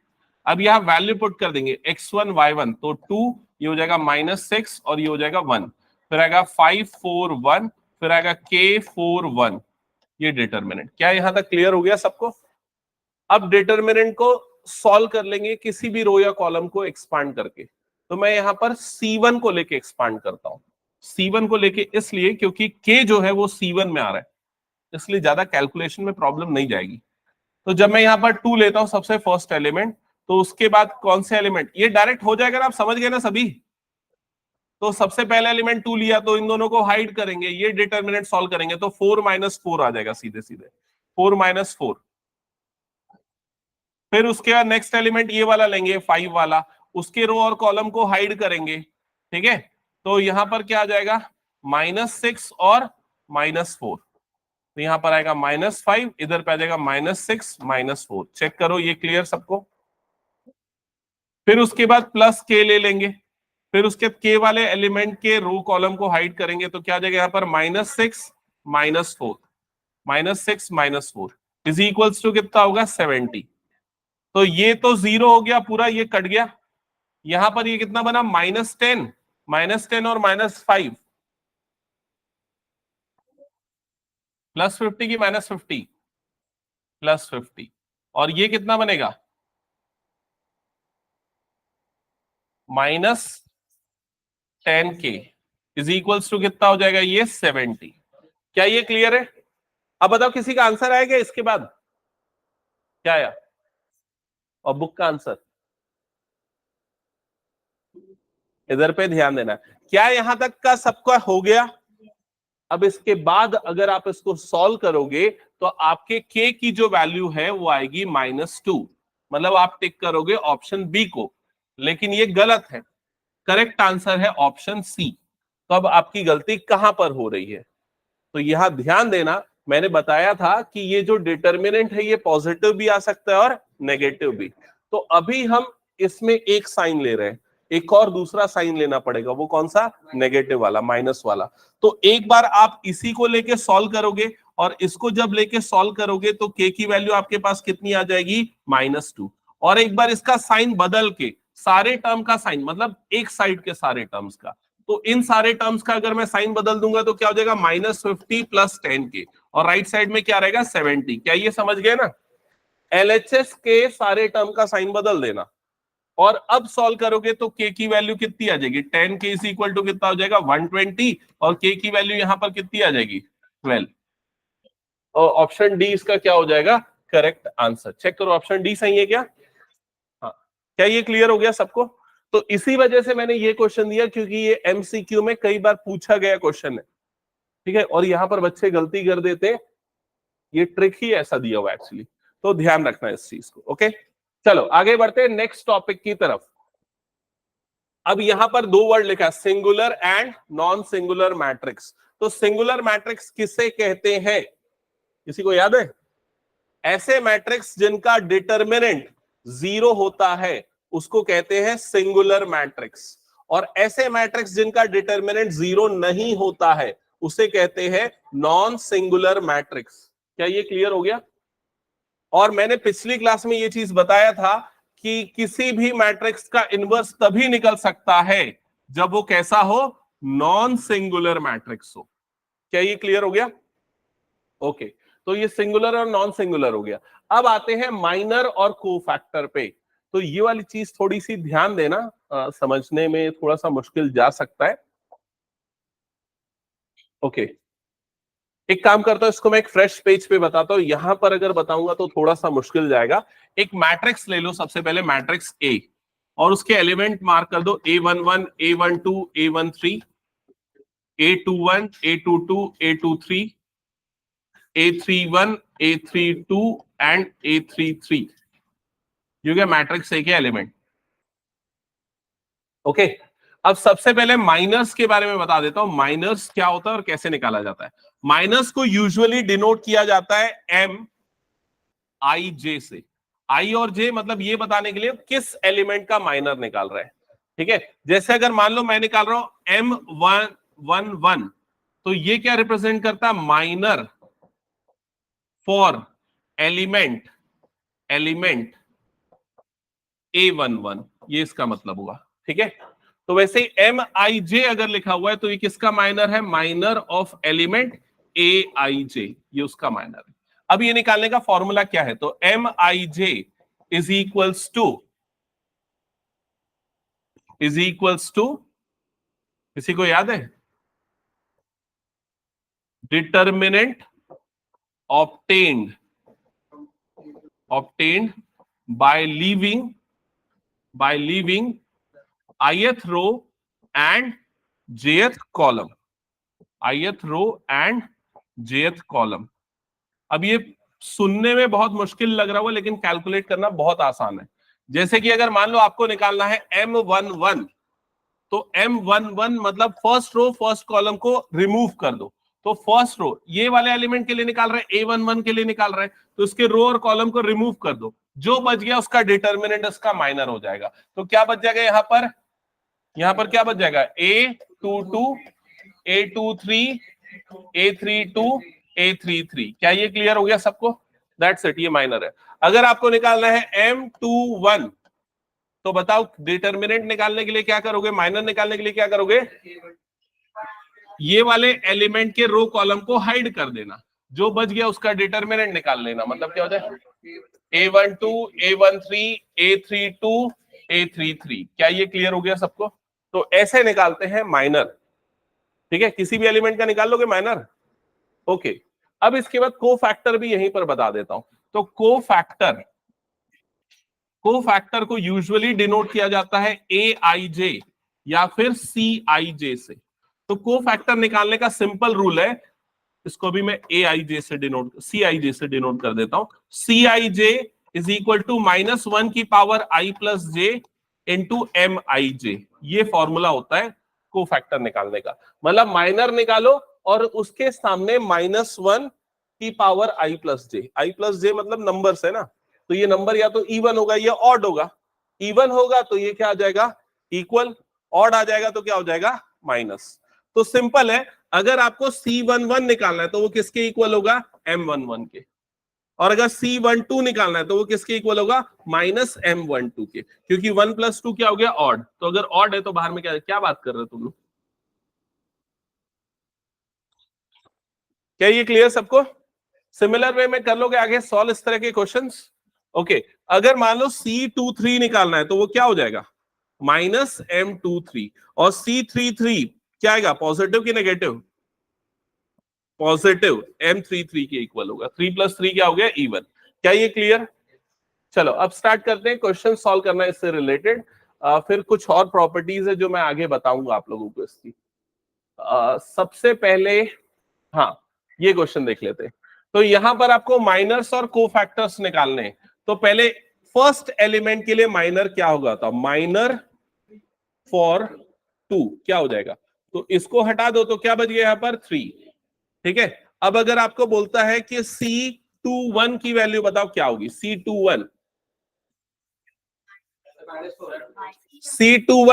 अब यहां वैल्यू पुट कर देंगे, x1 y1, तो 2, ये हो जाएगा -6 और ये हो जाएगा 1। फिर आएगा 5 4 1, फिर आएगा k 4 1। ये डिटर्मिनेंट, क्या यहां तक क्लियर हो गया सबको। अब डिटर्मिनेंट को सॉल्व कर लेंगे किसी भी रो या कॉलम को एक्सपांड करके। तो मैं यहां पर C1 को लेके एक्सपांड करता हूं। C1 को लेके इसलिए क्योंकि K जो है वो C1 में आ रहा है, इसलिए ज्यादा कैलकुलेशन में प्रॉब्लम नहीं जाएगी। तो जब मैं यहां पर 2 लेता हूं सबसे फर्स्ट एलिमेंट, तो उसके बाद कौन से एलिमेंट, ये डायरेक्ट हो जाएगा ना, आप समझ गए ना सभी। तो सबसे पहले एलिमेंट 2 लिया तो इन दोनों को हाइड करेंगे, ये डिटर्मिनेंट सॉल्व करेंगे तो 4 -4 आ जाएगा सीधे सीधे, 4 -4। फिर उसके बाद नेक्स्ट एलिमेंट ये वाला लेंगे 5 वाला, उसके रो और कॉलम को हाइड करेंगे, ठीक है। तो यहां पर क्या आ जाएगा, -6 और -4। तो यहां पर आएगा -5, इधर पे आ जाएगा -6 -4। चेक करो ये क्लियर सबको। फिर उसके बाद प्लस के ले लेंगे, फिर उसके के वाले एलिमेंट के रो कॉलम को हाइड करेंगे तो क्या आ जाएगा, यहां पर -6 -4, -6 -4 इज इक्वल्स टू कितना होगा, 70। तो ये तो 0 हो गया पूरा, ये कट गया। यहां पर ये कितना बना, -10, -10 और -5, +50 की -50, +50। और ये कितना बनेगा, -10k इज इक्वल्स टू कितना हो जाएगा, ये 70। क्या ये क्लियर है। अब बताओ किसी का आंसर आएगा इसके बाद, क्या आया, और बुक का आंसर। इधर पे ध्यान देना। क्या यहां तक का सबका हो गया? अब इसके बाद अगर आप इसको सॉल्व करोगे तो आपके के की जो वैल्यू है वो आएगी -2, मतलब आप टिक करोगे ऑप्शन बी को, लेकिन ये गलत है। करेक्ट आंसर है ऑप्शन सी। तो अब आपकी गलती कहां पर हो रही है? तो यहां ध्यान देना, मैंने बताया था कि ये जो डिटर्मिनेंट है ये पॉजिटिव भी आ सकता है और नेगेटिव भी। तो अभी हम इसमें एक साइन ले रहे हैं, एक और दूसरा साइन लेना पड़ेगा। वो कौन सा? नेगेटिव वाला, माइनस वाला। तो एक बार आप इसी को लेके सॉल्व करोगे और इसको जब लेके सॉल्व करोगे तो के की वैल्यू आपके पास कितनी आ जाएगी? -2। और एक बार इसका साइन बदल के सारे टर्म का साइन, मतलब एक साइड के सारे टर्म्स का, तो इन सारे टर्म्स का अगर मैं साइन बदल दूंगा तो क्या हो जाएगा? -50 + 10 के, और राइट साइड में क्या रहेगा? 70। क्या ये समझ गए ना? एलएचएस के सारे टर्म का साइन बदल देना और अब सॉल्व करोगे तो के की वैल्यू कितनी आ जाएगी? 10 के इज इक्वल टू कितना हो जाएगा? 120, और के की वैल्यू यहां पर कितनी आ जाएगी? 12। और ऑप्शन डी इसका क्या हो जाएगा? Correct answer. चेक करो ऑप्शन डी सही है क्या? हाँ। क्या ये क्लियर हो गया सबको? तो इसी वजह से मैंने ये क्वेश्चन दिया, क्योंकि ये एमसीक्यू में कई बार पूछा गया क्वेश्चन है, ठीक है, और यहां पर बच्चे गलती कर देते हैं। ये ट्रिक ही ऐसा दिया हुआ एक्चुअली, तो ध्यान रखना इस चीज को। ओके, चलो आगे बढ़ते हैं नेक्स्ट टॉपिक की तरफ। अब यहां पर दो वर्ड लिखा है, singular and non singular matrix. तो सिंगुलर मैट्रिक्स किसे कहते हैं? किसी को याद है? ऐसे मैट्रिक्स जिनका डिटर्मिनेंट 0 होता है उसको कहते हैं सिंगुलर मैट्रिक्स, और ऐसे मैट्रिक्स जिनका डिटर्मिनेंट 0 नहीं होता है उसे कहते हैं नॉन सिंगुलर मैट्रिक्स। क्या ये क्लियर हो गया? और मैंने पिछली क्लास में ये चीज बताया था कि किसी भी मैट्रिक्स का इनवर्स तभी निकल सकता है जब वो कैसा हो? नॉन सिंगुलर मैट्रिक्स हो। क्या ये क्लियर हो गया? ओके, तो ये सिंगुलर और नॉन सिंगुलर हो गया। अब आते हैं माइनर और कोफैक्टर पे। तो ये वाली चीज थोड़ी सी ध्यान देना, समझने में थोड़ा सा मुश्किल जा सकता है। ओके, एक काम करता हूं, इसको मैं एक फ्रेश पेज पे बताता हूं। यहां पर अगर बताऊंगा तो थोड़ा सा मुश्किल जाएगा। एक मैट्रिक्स ले लो, सबसे पहले मैट्रिक्स ए, और उसके एलिमेंट मार्क कर दो A11, A12, A13, A21, A22, A23, A31, A32 and A33। ये क्या? मैट्रिक्स ए के एलिमेंट। ओके, अब सबसे पहले माइनर्स के बारे में बता देता हूं। माइनर्स क्या होता है और कैसे निकाला जाता है? माइनर्स को यूजुअली डिनोट किया जाता है MIJ से। आई और जे मतलब ये बताने के लिए किस एलिमेंट का माइनर निकाल रहा है, ठीक है। जैसे अगर मान लो मैं निकाल रहा हूं M111, तो ये क्या रिप्रेजेंट करता है? माइनर फॉर एलिमेंट A11, ये इसका मतलब हुआ, ठीक है। तो वैसे ही MIJ अगर लिखा हुआ है तो ये किसका माइनर है? माइनर ऑफ एलिमेंट AIJ, ये उसका माइनर है। अब ये निकालने का फॉर्मूला क्या है? तो MIJ इज इक्वल्स टू, किसी को याद है? Determinant obtained by leaving ith row and jth column, ith row and jth column. अब ये सुनने में बहुत मुश्किल लग रहा है, लेकिन कैलकुलेट करना बहुत आसान है। जैसे कि अगर मान लो आपको निकालना है M11, तो M11 मतलब फर्स्ट रो फर्स्ट कॉलम को रिमूव कर दो। तो फर्स्ट रो ये वाले एलिमेंट के लिए निकाल रहे हैं, A11 के लिए निकाल रहे हैं, तो इसके रो और कॉलम को रिमूव कर दो। जो बच गया उसका डिटर्मिनेंट उसका माइनर हो जाएगा। तो क्या बच जाएगा यहां पर? यहां पर क्या बच जाएगा? A22, A23, A32, A33। क्या ये क्लियर हो गया सबको? दैट्स इट, ये माइनर है। अगर आपको निकालना है M21, तो बताओ डिटर्मिनेंट निकालने के लिए क्या करोगे? माइनर निकालने के लिए क्या करोगे? ये वाले एलिमेंट के रो कॉलम को हाइड कर देना, जो बच गया उसका डिटर्मिनेंट निकाल लेना। मतलब क्या हो जाए? A12, A13, A32, A33। क्या ये क्लियर हो गया सबको? तो ऐसे निकालते हैं माइनर, ठीक है। किसी भी एलिमेंट का निकाल लोगे माइनर। ओके, अब इसके बाद को फैक्टर भी यहीं पर बता देता हूं। तो को फैक्टर को फैक्टर को यूजुअली डिनोट किया जाता है ए आई जे या फिर सी आई जे से। तो को फैक्टर निकालने का सिंपल रूल है, इसको भी मैं ए आई जे से डिनोट सी आई जे से डिनोट कर देता हूं। सी आई जे इज इक्वल टू -1 की पावर आई प्लस जे इंटू एम आई जे। ये फॉर्मूला होता है को फैक्टर निकालने का। मतलब माइनर निकालो और उसके सामने -1 की पावर आई प्लस जे मतलब नंबर्स है ना, तो ये नंबर या तो इवन होगा या ऑड होगा। इवन होगा तो ये क्या आ जाएगा, इक्वल। ऑड आ जाएगा तो क्या हो जाएगा, माइनस। तो सिंपल है, अगर आपको C11 निकालना है तो वो किसके इक्वल होगा, M11 के। और अगर C12 निकालना है तो वो किसके इक्वल होगा, -M12 के, क्योंकि 1 + 2 क्या हो गया, ऑड। तो अगर ऑड है तो बाहर में क्या बात कर रहे हो तुम लोग। क्या ये क्लियर सबको। सिमिलर वे में कर लोगे आगे सॉल्व इस तरह के क्वेश्चंस। ओके, अगर मान लो C23 निकालना है तो वो क्या हो जाएगा, -M23। और C33 क्या आएगा, पॉजिटिव की नेगेटिव, पॉजिटिव। M33 के इक्वल होगा। 3 + 3 क्या हो गया, इवन। क्या ये क्लियर। चलो अब स्टार्ट करते हैं क्वेश्चन सॉल्व करना इससे रिलेटेड। फिर कुछ और प्रॉपर्टीज है जो मैं आगे बताऊंगा आप लोगों को इसकी। सबसे पहले हाँ, ये क्वेश्चन देख लेते हैं। तो यहां पर आपको माइनर्स और कोफैक्टर्स निकालने हैं। तो पहले फर्स्ट एलिमेंट के लिए माइनर क्या होगा, तो माइनर फॉर 2 क्या हो जाएगा, तो इसको हटा दो तो क्या बच गया यहां पर 3। ठीक है, अब अगर आपको बोलता है कि C21 की वैल्यू बताओ क्या होगी, C21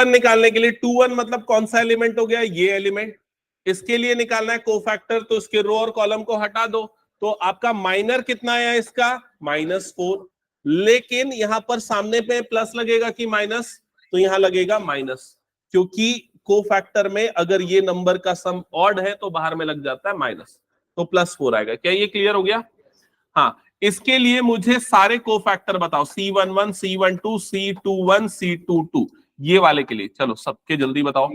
निकालने के लिए 21 मतलब कौन सा एलिमेंट हो गया, ये एलिमेंट। इसके लिए निकालना है कोफैक्टर, तो इसके रो और कॉलम को हटा दो। तो आपका माइनर कितना आया इसका, -4। लेकिन यहां पर सामने पे प्लस लगेगा कि माइनस, तो यहां लगेगा माइनस, क्योंकि कोफैक्टर में अगर ये नंबर का सम ऑड है तो बाहर में लग जाता है माइनस, तो +4 आएगा। क्या ये क्लियर हो गया। हाँ, इसके लिए मुझे सारे कोफैक्टर बताओ, C11, C12, C21, C22, ये वाले के लिए। चलो सबके जल्दी बताओ।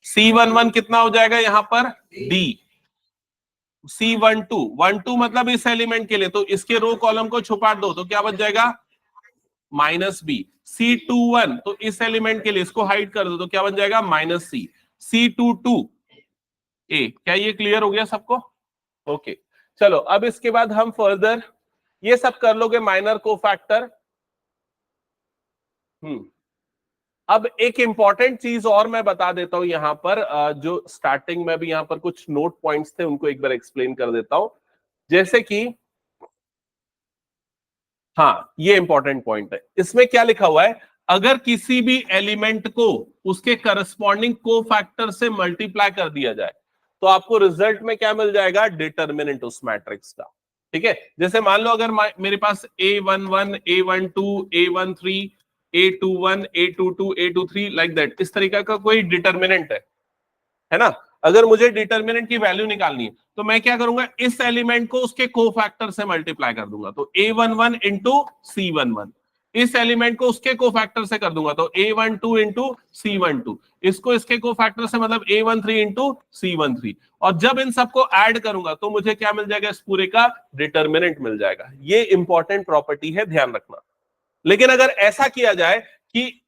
C11 कितना हो जाएगा यहां पर, D। C12 मतलब इस एलिमेंट के लिए, तो इसके रो कॉलम को छुपा दो तो क्या बच जाएगा, -B। C21 तो इस एलिमेंट के लिए, इसको हाइड कर दो तो क्या बन जाएगा, -C। C22 A। क्या ये क्लियर हो गया सबको। ओके, चलो अब इसके बाद हम फर्दर ये सब कर लोगे माइनर को फैक्टर। अब एक इंपॉर्टेंट चीज और मैं बता देता हूं यहां पर, जो स्टार्टिंग में भी यहां पर कुछ नोट पॉइंट्स थे उनको एक बार एक्सप्लेन कर देता हूं। जैसे कि हाँ, ये इंपॉर्टेंट पॉइंट है, इसमें क्या लिखा हुआ है, अगर किसी भी एलिमेंट को उसके करस्पॉन्डिंग को फैक्टर से मल्टीप्लाई कर दिया जाए तो आपको रिजल्ट में क्या मिल जाएगा, डिटर्मिनेंट उस मैट्रिक्स का। ठीक है, जैसे मान लो अगर मेरे पास A11, A12, A13, A21, A22, A23 like that, इस तरीके का कोई डिटर्मिनेंट है ना। अगर मुझे डिटर्मिनेंट की वैल्यू निकालनी है तो मैं क्या करूंगा, इस एलिमेंट को उसके कोफैक्टर से मल्टीप्लाई कर दूंगा, तो A11 इंटू C11। इस एलिमेंट को उसके कोफैक्टर से कर दूंगा तो A12 इंटू C12। इसको इसके कोफैक्टर से मतलब A13 इंटू C13। और जब इन सबको ऐड करूंगा तो मुझे क्या मिल जाएगा, इस पूरे का डिटर्मिनेंट मिल जाएगा। ये इंपॉर्टेंट प्रॉपर्टी है, ध्यान रखना। लेकिन अगर ऐसा किया जाए कि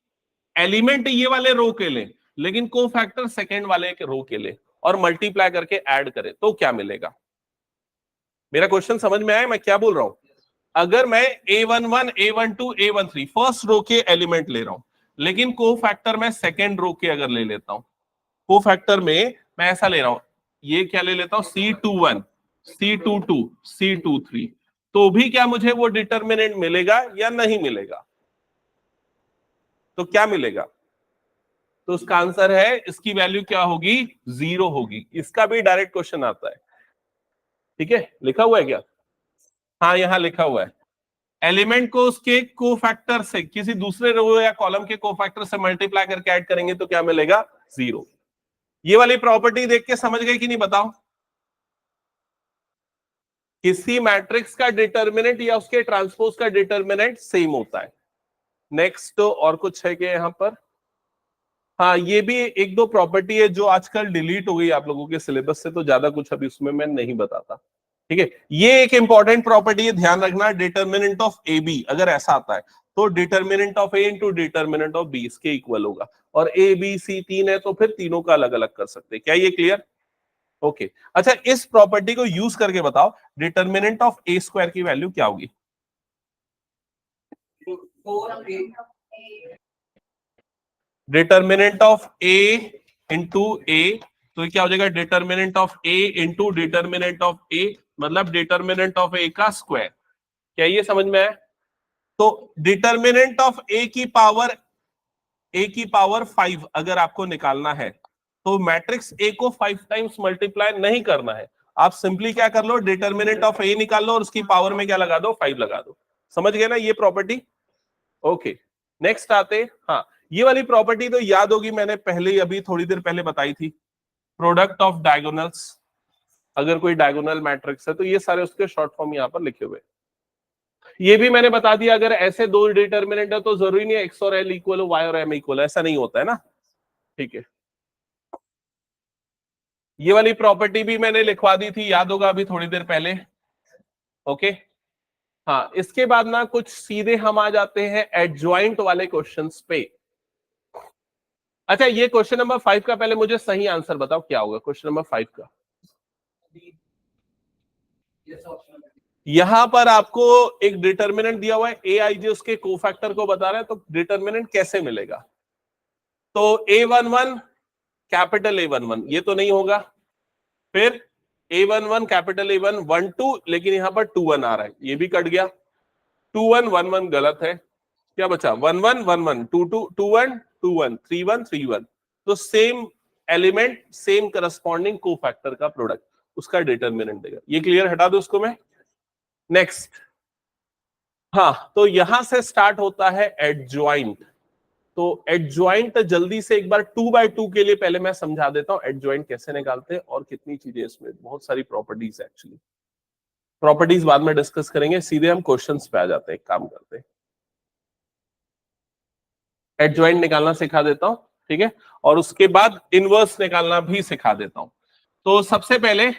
एलिमेंट ये वाले रो के ले लेकिन को फैक्टर सेकेंड वाले के रो के ले और मल्टीप्लाई करके ऐड करे तो क्या मिलेगा। मेरा क्वेश्चन समझ में आया मैं क्या बोल रहा हूं। अगर मैं A11, A12, A13 first row के एलिमेंट ले रहा हूं, लेकिन को फैक्टर मैं सेकेंड रो के अगर ले लेता हूं, को फैक्टर में मैं ऐसा ले रहा हूं, ये क्या ले लेता हूं, C21, C22, C23, तो भी क्या मुझे वो डिटर्मिनेंट मिलेगा या नहीं मिलेगा, तो क्या मिलेगा, तो उसका आंसर है, इसकी वैल्यू क्या होगी, 0 होगी। इसका भी डायरेक्ट क्वेश्चन आता है। ठीक है, लिखा हुआ है क्या, हाँ यहां लिखा हुआ है, एलिमेंट को उसके कोफैक्टर से किसी दूसरे रो या कॉलम के कोफैक्टर से मल्टीप्लाई करके ऐड करेंगे तो क्या मिलेगा, 0। ये वाली प्रॉपर्टी देख के समझ गए कि नहीं बताओ। किसी मैट्रिक्स का डिटर्मिनेंट या उसके ट्रांसपोज का डिटर्मिनेंट सेम होता है। नेक्स्ट और कुछ है क्या यहां पर, हाँ ये भी एक दो प्रॉपर्टी है जो आजकल डिलीट हो गई आप लोगों के सिलेबस से, तो ज्यादा कुछ अभी उसमें मैं नहीं बताता। ठीक है, ये एक इंपॉर्टेंट प्रॉपर्टी है, ध्यान रखना, डिटर्मिनेंट ऑफ ए बी अगर ऐसा आता है तो determinant of A into determinant of b इसके इक्वल होगा, और ए बी सी तीन है तो फिर तीनों का अलग अलग कर सकते हैं। क्या ये क्लियर? ओके अच्छा, इस प्रॉपर्टी को यूज करके बताओ डिटर्मिनेंट ऑफ ए स्क्वायर की वैल्यू क्या होगी? Determinant of A into A, तो ये क्या हो जाएगा? Determinant of A into determinant of A, मतलब डिटर्मिनेंट ऑफ ए का स्क्वायर। क्या ये समझ में आया? तो डिटर्मिनेंट ऑफ ए की पावर 5 अगर आपको निकालना है तो मैट्रिक्स ए को 5 टाइम्स मल्टीप्लाई नहीं करना है, आप सिंपली क्या कर लो, डिटर्मिनेंट ऑफ ए निकाल लो और उसकी पावर में क्या लगा दो? 5 लगा दो। समझ गए ना ये प्रॉपर्टी? ओके नेक्स्ट आते, हाँ ये वाली प्रॉपर्टी तो याद होगी, मैंने पहले अभी थोड़ी देर पहले बताई थी, प्रोडक्ट ऑफ डायगोनल्स। अगर कोई डायगोनल मैट्रिक्स है तो ये सारे उसके शॉर्ट फॉर्म यहां पर लिखे हुए। ये भी मैंने बता दिया, अगर ऐसे दो डिटर्मिनेंट है तो जरूरी नहीं है एक्स और एल इक्वल हो, वाई और एम इक्वल, ऐसा नहीं होता है ना। ठीक है, ये वाली प्रॉपर्टी भी मैंने लिखवा दी थी, याद होगा अभी थोड़ी देर पहले। ओके हाँ, इसके बाद ना कुछ सीधे हम आ जाते हैं एडजॉइंट वाले क्वेश्चंस पे। अच्छा ये क्वेश्चन नंबर 5 का पहले मुझे सही आंसर बताओ, क्या होगा क्वेश्चन नंबर 5 का? यहां पर आपको एक डिटर्मिनेंट दिया हुआ है ए आई जे, उसके कोफैक्टर को बता रहा है, तो डिटर्मिनेंट कैसे मिलेगा? तो A11 कैपिटल A11 ये तो नहीं होगा, फिर A11 कैपिटल A1 1 2, लेकिन यहां पर 2 1 आ रहा है, ये भी कट गया। 2 1 1 1 गलत है, क्या बचा? 1 1 1 1 2 2 2 1 2 1 3 1 3 1, तो same element same corresponding cofactor का प्रोडक्ट उसका डिटर्मिनेंट देगा। ये क्लियर? हटा दो उसको मैं। नेक्स्ट, हाँ तो यहां से स्टार्ट होता है एडजॉइंट। तो एडजॉइंट जल्दी से एक बार 2/2 के लिए पहले मैं समझा देता हूं एडजॉइंट कैसे निकालते हैं और कितनी चीजें इसमें, बहुत सारी प्रॉपर्टीज है एक्चुअली, प्रॉपर्टीज बाद में डिस्कस करेंगे, सीधे हम क्वेश्चंस पे आ जाते हैं। एक काम करते हैं, एडजॉइंट निकालना सिखा देता हूं, ठीक है, और उसके बाद इनवर्स निकालना भी सिखा देता हूं। तो सबसे पहले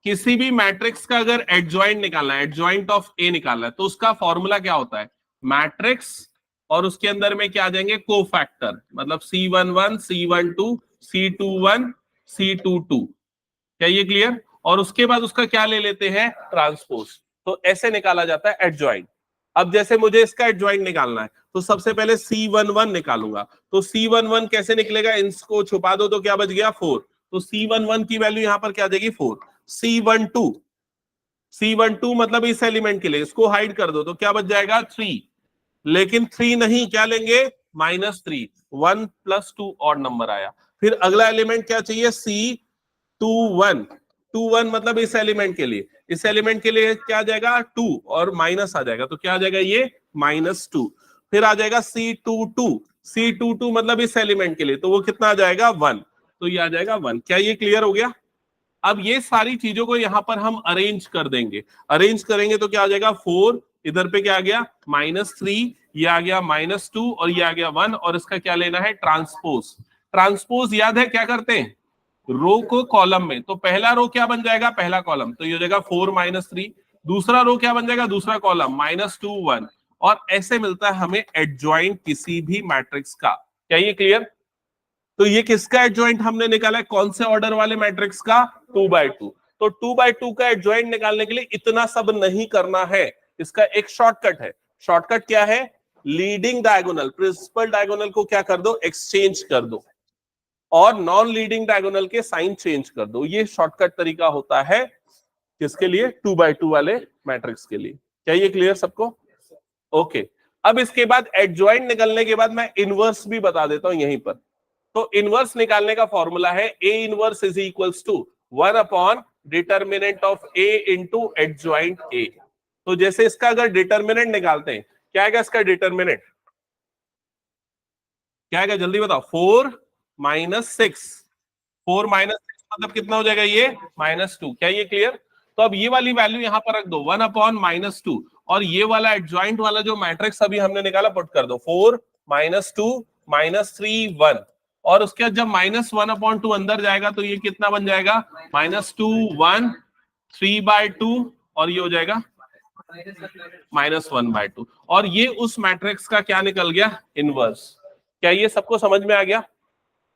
किसी भी मैट्रिक्स का अगर एडजॉइंट निकालना है, एडजॉइंट ऑफ ए निकालना है, तो उसका फॉर्मूला क्या होता है? मैट्रिक्स और उसके अंदर में क्या आ जाएंगे? कोफैक्टर, मतलब C11 C12 C21 C22। क्या ये क्लियर? और उसके बाद उसका क्या ले लेते हैं? ट्रांसपोज। तो ऐसे निकाला जाता है एडजॉइंट। अब जैसे मुझे इसका एडजॉइंट निकालना है तो सबसे पहले C11 निकालूंगा, तो C11 कैसे निकलेगा? इसको छुपा दो तो क्या बच गया? 4, तो C11 की वैल्यू यहां पर क्या आ जाएगी? 4। C12 मतलब इस एलिमेंट के लिए, इसको हाइड कर दो तो क्या बच जाएगा? 3, लेकिन 3 नहीं, क्या लेंगे? -3, 1 + 2 ऑड नंबर आया। फिर अगला एलिमेंट क्या चाहिए? C21, 21 मतलब इस एलिमेंट के लिए, इस एलिमेंट के लिए क्या आ जाएगा? 2 और माइनस आ जाएगा, तो क्या आ जाएगा? ये -2। फिर आ जाएगा C22 मतलब इस एलिमेंट के लिए, तो वो कितना आ जाएगा? 1, तो ये आ जाएगा 1। क्या ये क्लियर हो गया? अब ये सारी चीजों को यहां पर हम अरेंज कर देंगे, अरेंज करेंगे तो क्या आ जाएगा? 4, इधर पे क्या आ गया? -3, ये आ गया -2 और ये आ गया 1, और इसका क्या लेना है? ट्रांसपोज। ट्रांसपोज याद है क्या करते हैं? रो को कॉलम में, तो पहला रो क्या बन जाएगा? पहला कॉलम, तो ये हो जाएगा 4 -3। दूसरा रो क्या बन जाएगा? दूसरा कॉलम, -2 1, और ऐसे मिलता है हमें एडजॉइंट किसी भी मैट्रिक्स का। क्या ये क्लियर? तो ये किसका एडजॉइंट हमने निकाला है? कौन से ऑर्डर वाले मैट्रिक्स का? 2/2। तो 2/2 का एडजॉइंट निकालने के लिए इतना सब नहीं करना है, इसका एक शॉर्टकट है। शॉर्टकट क्या है? लीडिंग डायगोनल, प्रिंसिपल डायगोनल को क्या कर दो? एक्सचेंज कर दो, और नॉन लीडिंग डायगोनल के साइन चेंज कर दो। ये शॉर्टकट तरीका होता है किसके लिए? 2/2 वाले मैट्रिक्स के लिए। क्या ये क्लियर सबको? ओके अब इसके बाद एडजॉइंट निकलने के बाद मैं इनवर्स भी बता देता हूं यहीं पर। तो इनवर्स निकालने का फॉर्मूला है A inverse is equals to 1 upon determinant of A into adjoint A। तो जैसे इसका अगर डिटर्मिनेंट निकालते हैं, क्या आएगा इसका डिटर्मिनेंट? क्या आएगा जल्दी बताओ? 4 -6, 4 -6 मतलब कितना हो जाएगा? ये -2। क्या ये क्लियर? तो अब ये वाली वैल्यू यहां पर रख दो, 1 अपॉन -2, और ये वाला एडजॉइंट वाला जो मैट्रिक्स अभी हमने निकाला पुट कर दो, 4 -2 -3 1, और उसके बाद जब -1/2 अंदर जाएगा तो ये कितना बन जाएगा? -2 1 3/2 और ये हो जाएगा -1/2 और ये उस मैट्रिक्स का क्या निकल गया, इनवर्स। क्या ये सबको समझ में आ गया?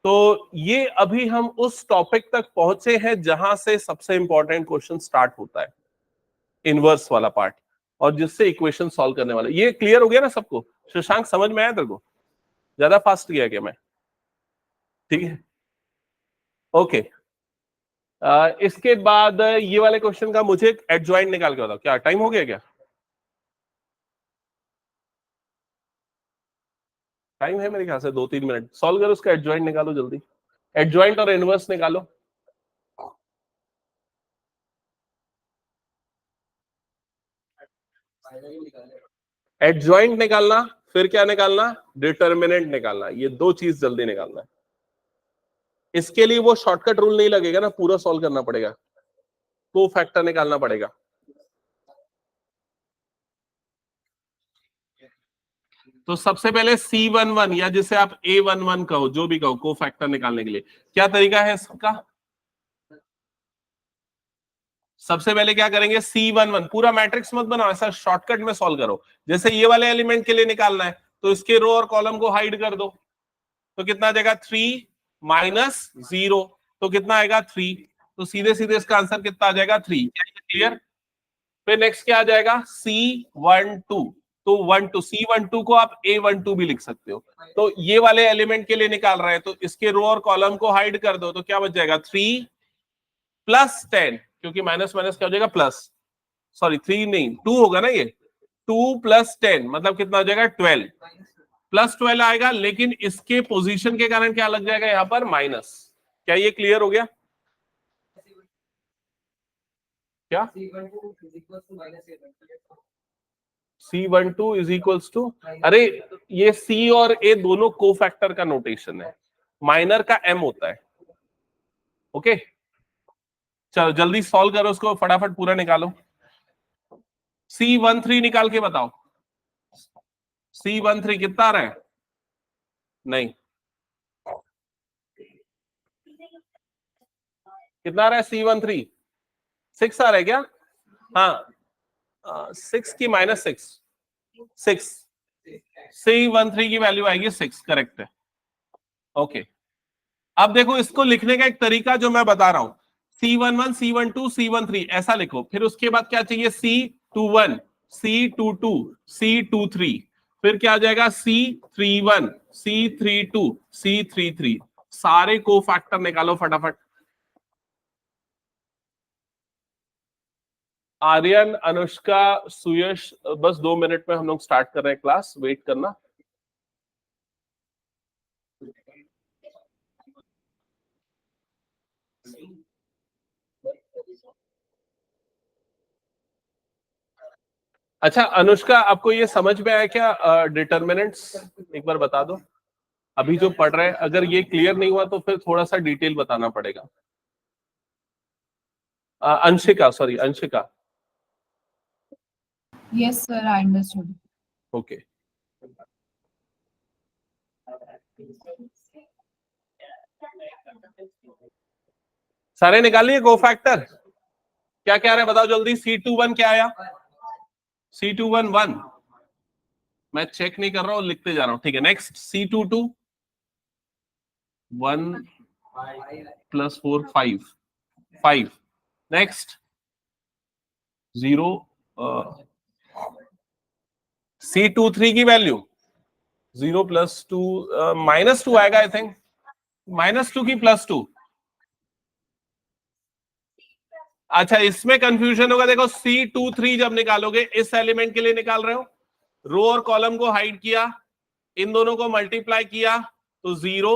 तो ये अभी हम उस टॉपिक तक पहुंचे हैं जहां से सबसे इंपॉर्टेंट क्वेश्चन स्टार्ट होता है, इनवर्स वाला पार्ट, और जिससे इक्वेशन सॉल्व करने वाला। ये क्लियर हो गया ना सबको? शशांक समझ में आया तेरे को? ज्यादा फास्ट किया क्या मैं? ठीक है, ओके। इसके बाद ये वाले क्वेश्चन का मुझे एडजॉइंट निकाल के बताओ। क्या टाइम हो गया क्या? टाइम है मेरे ख्याल से 2-3 मिनट। सॉल्व करो, उसका एडजॉइंट निकालो जल्दी। एडजॉइंट और इनवर्स निकालो। एडजॉइंट निकालना, फिर क्या निकालना, डिटर्मिनेंट निकालना। ये दो चीज जल्दी निकालना है। इसके लिए वो शॉर्टकट रूल नहीं लगेगा ना, पूरा सॉल्व करना पड़ेगा, को फैक्टर निकालना पड़ेगा। तो सबसे पहले C11 या जिसे आप A11 कहो, जो भी कहो, को फैक्टर निकालने के लिए क्या तरीका है इसका? सबसे पहले क्या करेंगे, C11 पूरा मैट्रिक्स मत बनाओ, ऐसा शॉर्टकट में सॉल्व करो। जैसे ये वाले एलिमेंट के लिए निकालना है तो इसके रो और कॉलम को हाइड कर दो, तो कितना आ जाएगा 3 - 0, तो कितना आएगा 3। तो सीधे सीधे इसका आंसर कितना आ जाएगा 3। क्या ये क्लियर? फिर नेक्स्ट क्या आ जाएगा, C12। तो 12 C12 को आप A12 भी लिख सकते हो। तो ये वाले एलिमेंट के लिए निकाल रहे हैं तो इसके रो और कॉलम को हाइड कर दो, तो क्या बच जाएगा 3 + 10, क्योंकि माइनस माइनस क्या हो जाएगा प्लस, सॉरी 3 नहीं 2 होगा ना, ये 2 + 10 मतलब कितना हो जाएगा 12, +12 आएगा, लेकिन इसके पोजीशन के कारण क्या लग जाएगा यहाँ पर, माइनस। क्या ये क्लियर हो गया? क्या C12 इज इक्वल्स टू, अरे ये C और A दोनों को फैक्टर का नोटेशन है, माइनर का M होता है। ओके, चलो जल्दी सॉल्व करो उसको, फटाफट पूरा निकालो। C13 निकाल के बताओ। C13 कितना आ रहा है? नहीं, कितना आ रहा है C13? 6 आ रहा है क्या? हाँ, 6 की -6, 6, C13 की वैल्यू आएगी 6, करेक्ट है। ओके, अब देखो इसको लिखने का एक तरीका जो मैं बता रहा हूं, C11, C12, C13 ऐसा लिखो। फिर उसके बाद क्या चाहिए, C21, C22, C23, फिर क्या आ जाएगा C31, C32, C33। सारे को फैक्टर निकालो फटाफट। आर्यन, अनुष्का, सुयश, बस 2 मिनट में हम लोग स्टार्ट कर रहे हैं क्लास, वेट करना। अच्छा अनुष्का, आपको ये समझ में आया क्या डिटर्मिनेंट्स? एक बार बता दो, अभी जो पढ़ रहे हैं, अगर ये क्लियर नहीं हुआ तो फिर थोड़ा सा डिटेल बताना पड़ेगा। Anshika, sorry Anshika. Yes, sir, I understood. Okay, सारे निकाल लिए को फैक्टर? क्या क्या आ रहा है बताओ जल्दी। C21 क्या आया? C21 1, मैं चेक नहीं कर रहा हूं, लिखते जा रहा हूं, ठीक है। Next C22 1 + 4 5, 5। नेक्स्ट 0, C23 की वैल्यू 0 + 2, -2 आएगा आई थिंक, -2 की +2। अच्छा, इसमें कंफ्यूजन होगा, देखो C23 जब निकालोगे, इस एलिमेंट के लिए निकाल रहे हो, रो और कॉलम को हाइड किया, इन दोनों को मल्टीप्लाई किया तो 0,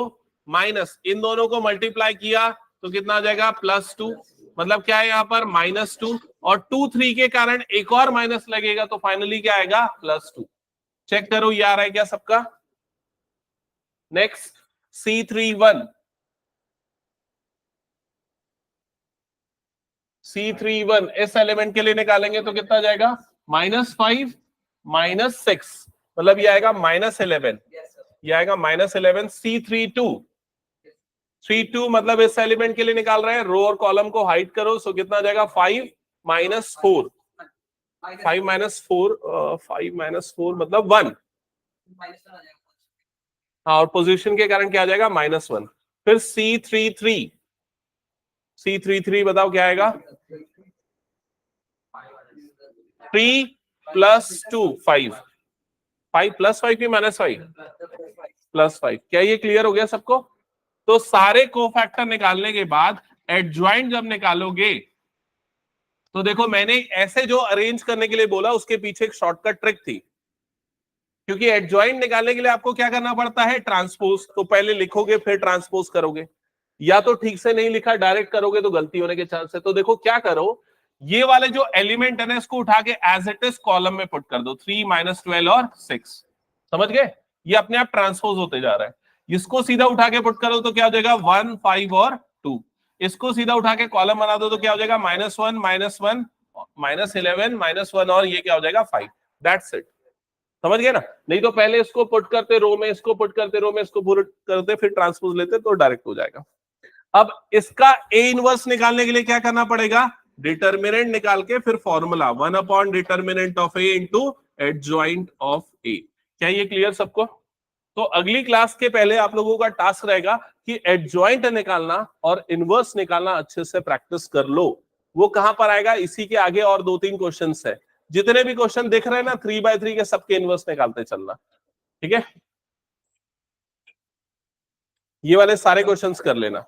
माइनस इन दोनों को मल्टीप्लाई किया तो कितना आ जाएगा +2, मतलब क्या है यहाँ पर -2, और 2 3 के कारण एक और माइनस लगेगा तो फाइनली क्या आएगा +2। चेक करो ये आ रहा है क्या सबका? नेक्स्ट C31, C31 इस एलिमेंट के लिए निकालेंगे तो कितना जाएगा, -5 -6, मतलब ये आएगा -11, ये आएगा -11। C32 32 मतलब इस एलिमेंट के लिए निकाल रहे हैं, रो और कॉलम को हाइड करो, सो कितना आ जाएगा 5 -4, 5 - 4 मतलब 1, हाँ, और पोजीशन के कारण क्या आ जाएगा -1। फिर C33 बताओ क्या आएगा, 3 + 2 5, 5 + 5 की -5 +5। क्या ये क्लियर हो गया सबको? तो सारे कोफैक्टर निकालने के बाद एडजॉइंट जब निकालोगे तो देखो, मैंने ऐसे जो अरेंज करने के लिए बोला उसके पीछे एक शॉर्टकट ट्रिक थी, क्योंकि एडजॉइंट निकालने के लिए आपको क्या करना पड़ता है, ट्रांसपोज। तो पहले लिखोगे फिर ट्रांसपोज करोगे, या तो ठीक से नहीं लिखा डायरेक्ट करोगे तो गलती होने के चांस है। तो देखो क्या करो, ये वाले जो एलिमेंट है ना, इसको उठा के एज इट इज कॉलम में पुट कर दो, 3 - 12 और 6। समझ गए? ये अपने आप ट्रांसपोज होते जा रहा है। इसको सीधा उठा के पुट करो तो क्या हो जाएगा, 1 5 और 2। इसको सीधा उठा के कॉलम बना दो तो क्या हो जाएगा, -1 -1 -11 -1 और ये क्या हो जाएगा 5। That's it. समझ गए ना? नहीं तो पहले इसको पुट करते रो में, इसको पुट करते रो में, इसको पुट करते फिर ट्रांसपोज लेते तो डायरेक्ट हो जाएगा। अब इसका ए इनवर्स निकालने के लिए क्या करना पड़ेगा, डिटर्मिनेंट निकाल के फिर formula determinant of A into adjoint of A. क्या ये क्लियर सबको? तो अगली क्लास के पहले आप लोगों का टास्क रहेगा कि एडजॉइंट निकालना और इनवर्स निकालना अच्छे से प्रैक्टिस कर लो। वो कहां पर आएगा, इसी के आगे और 2-3 क्वेश्चंस है। जितने भी क्वेश्चन दिख रहे हैं ना 3x3 के, सबके इनवर्स निकालते चलना, ठीक है? ये वाले सारे क्वेश्चंस कर लेना।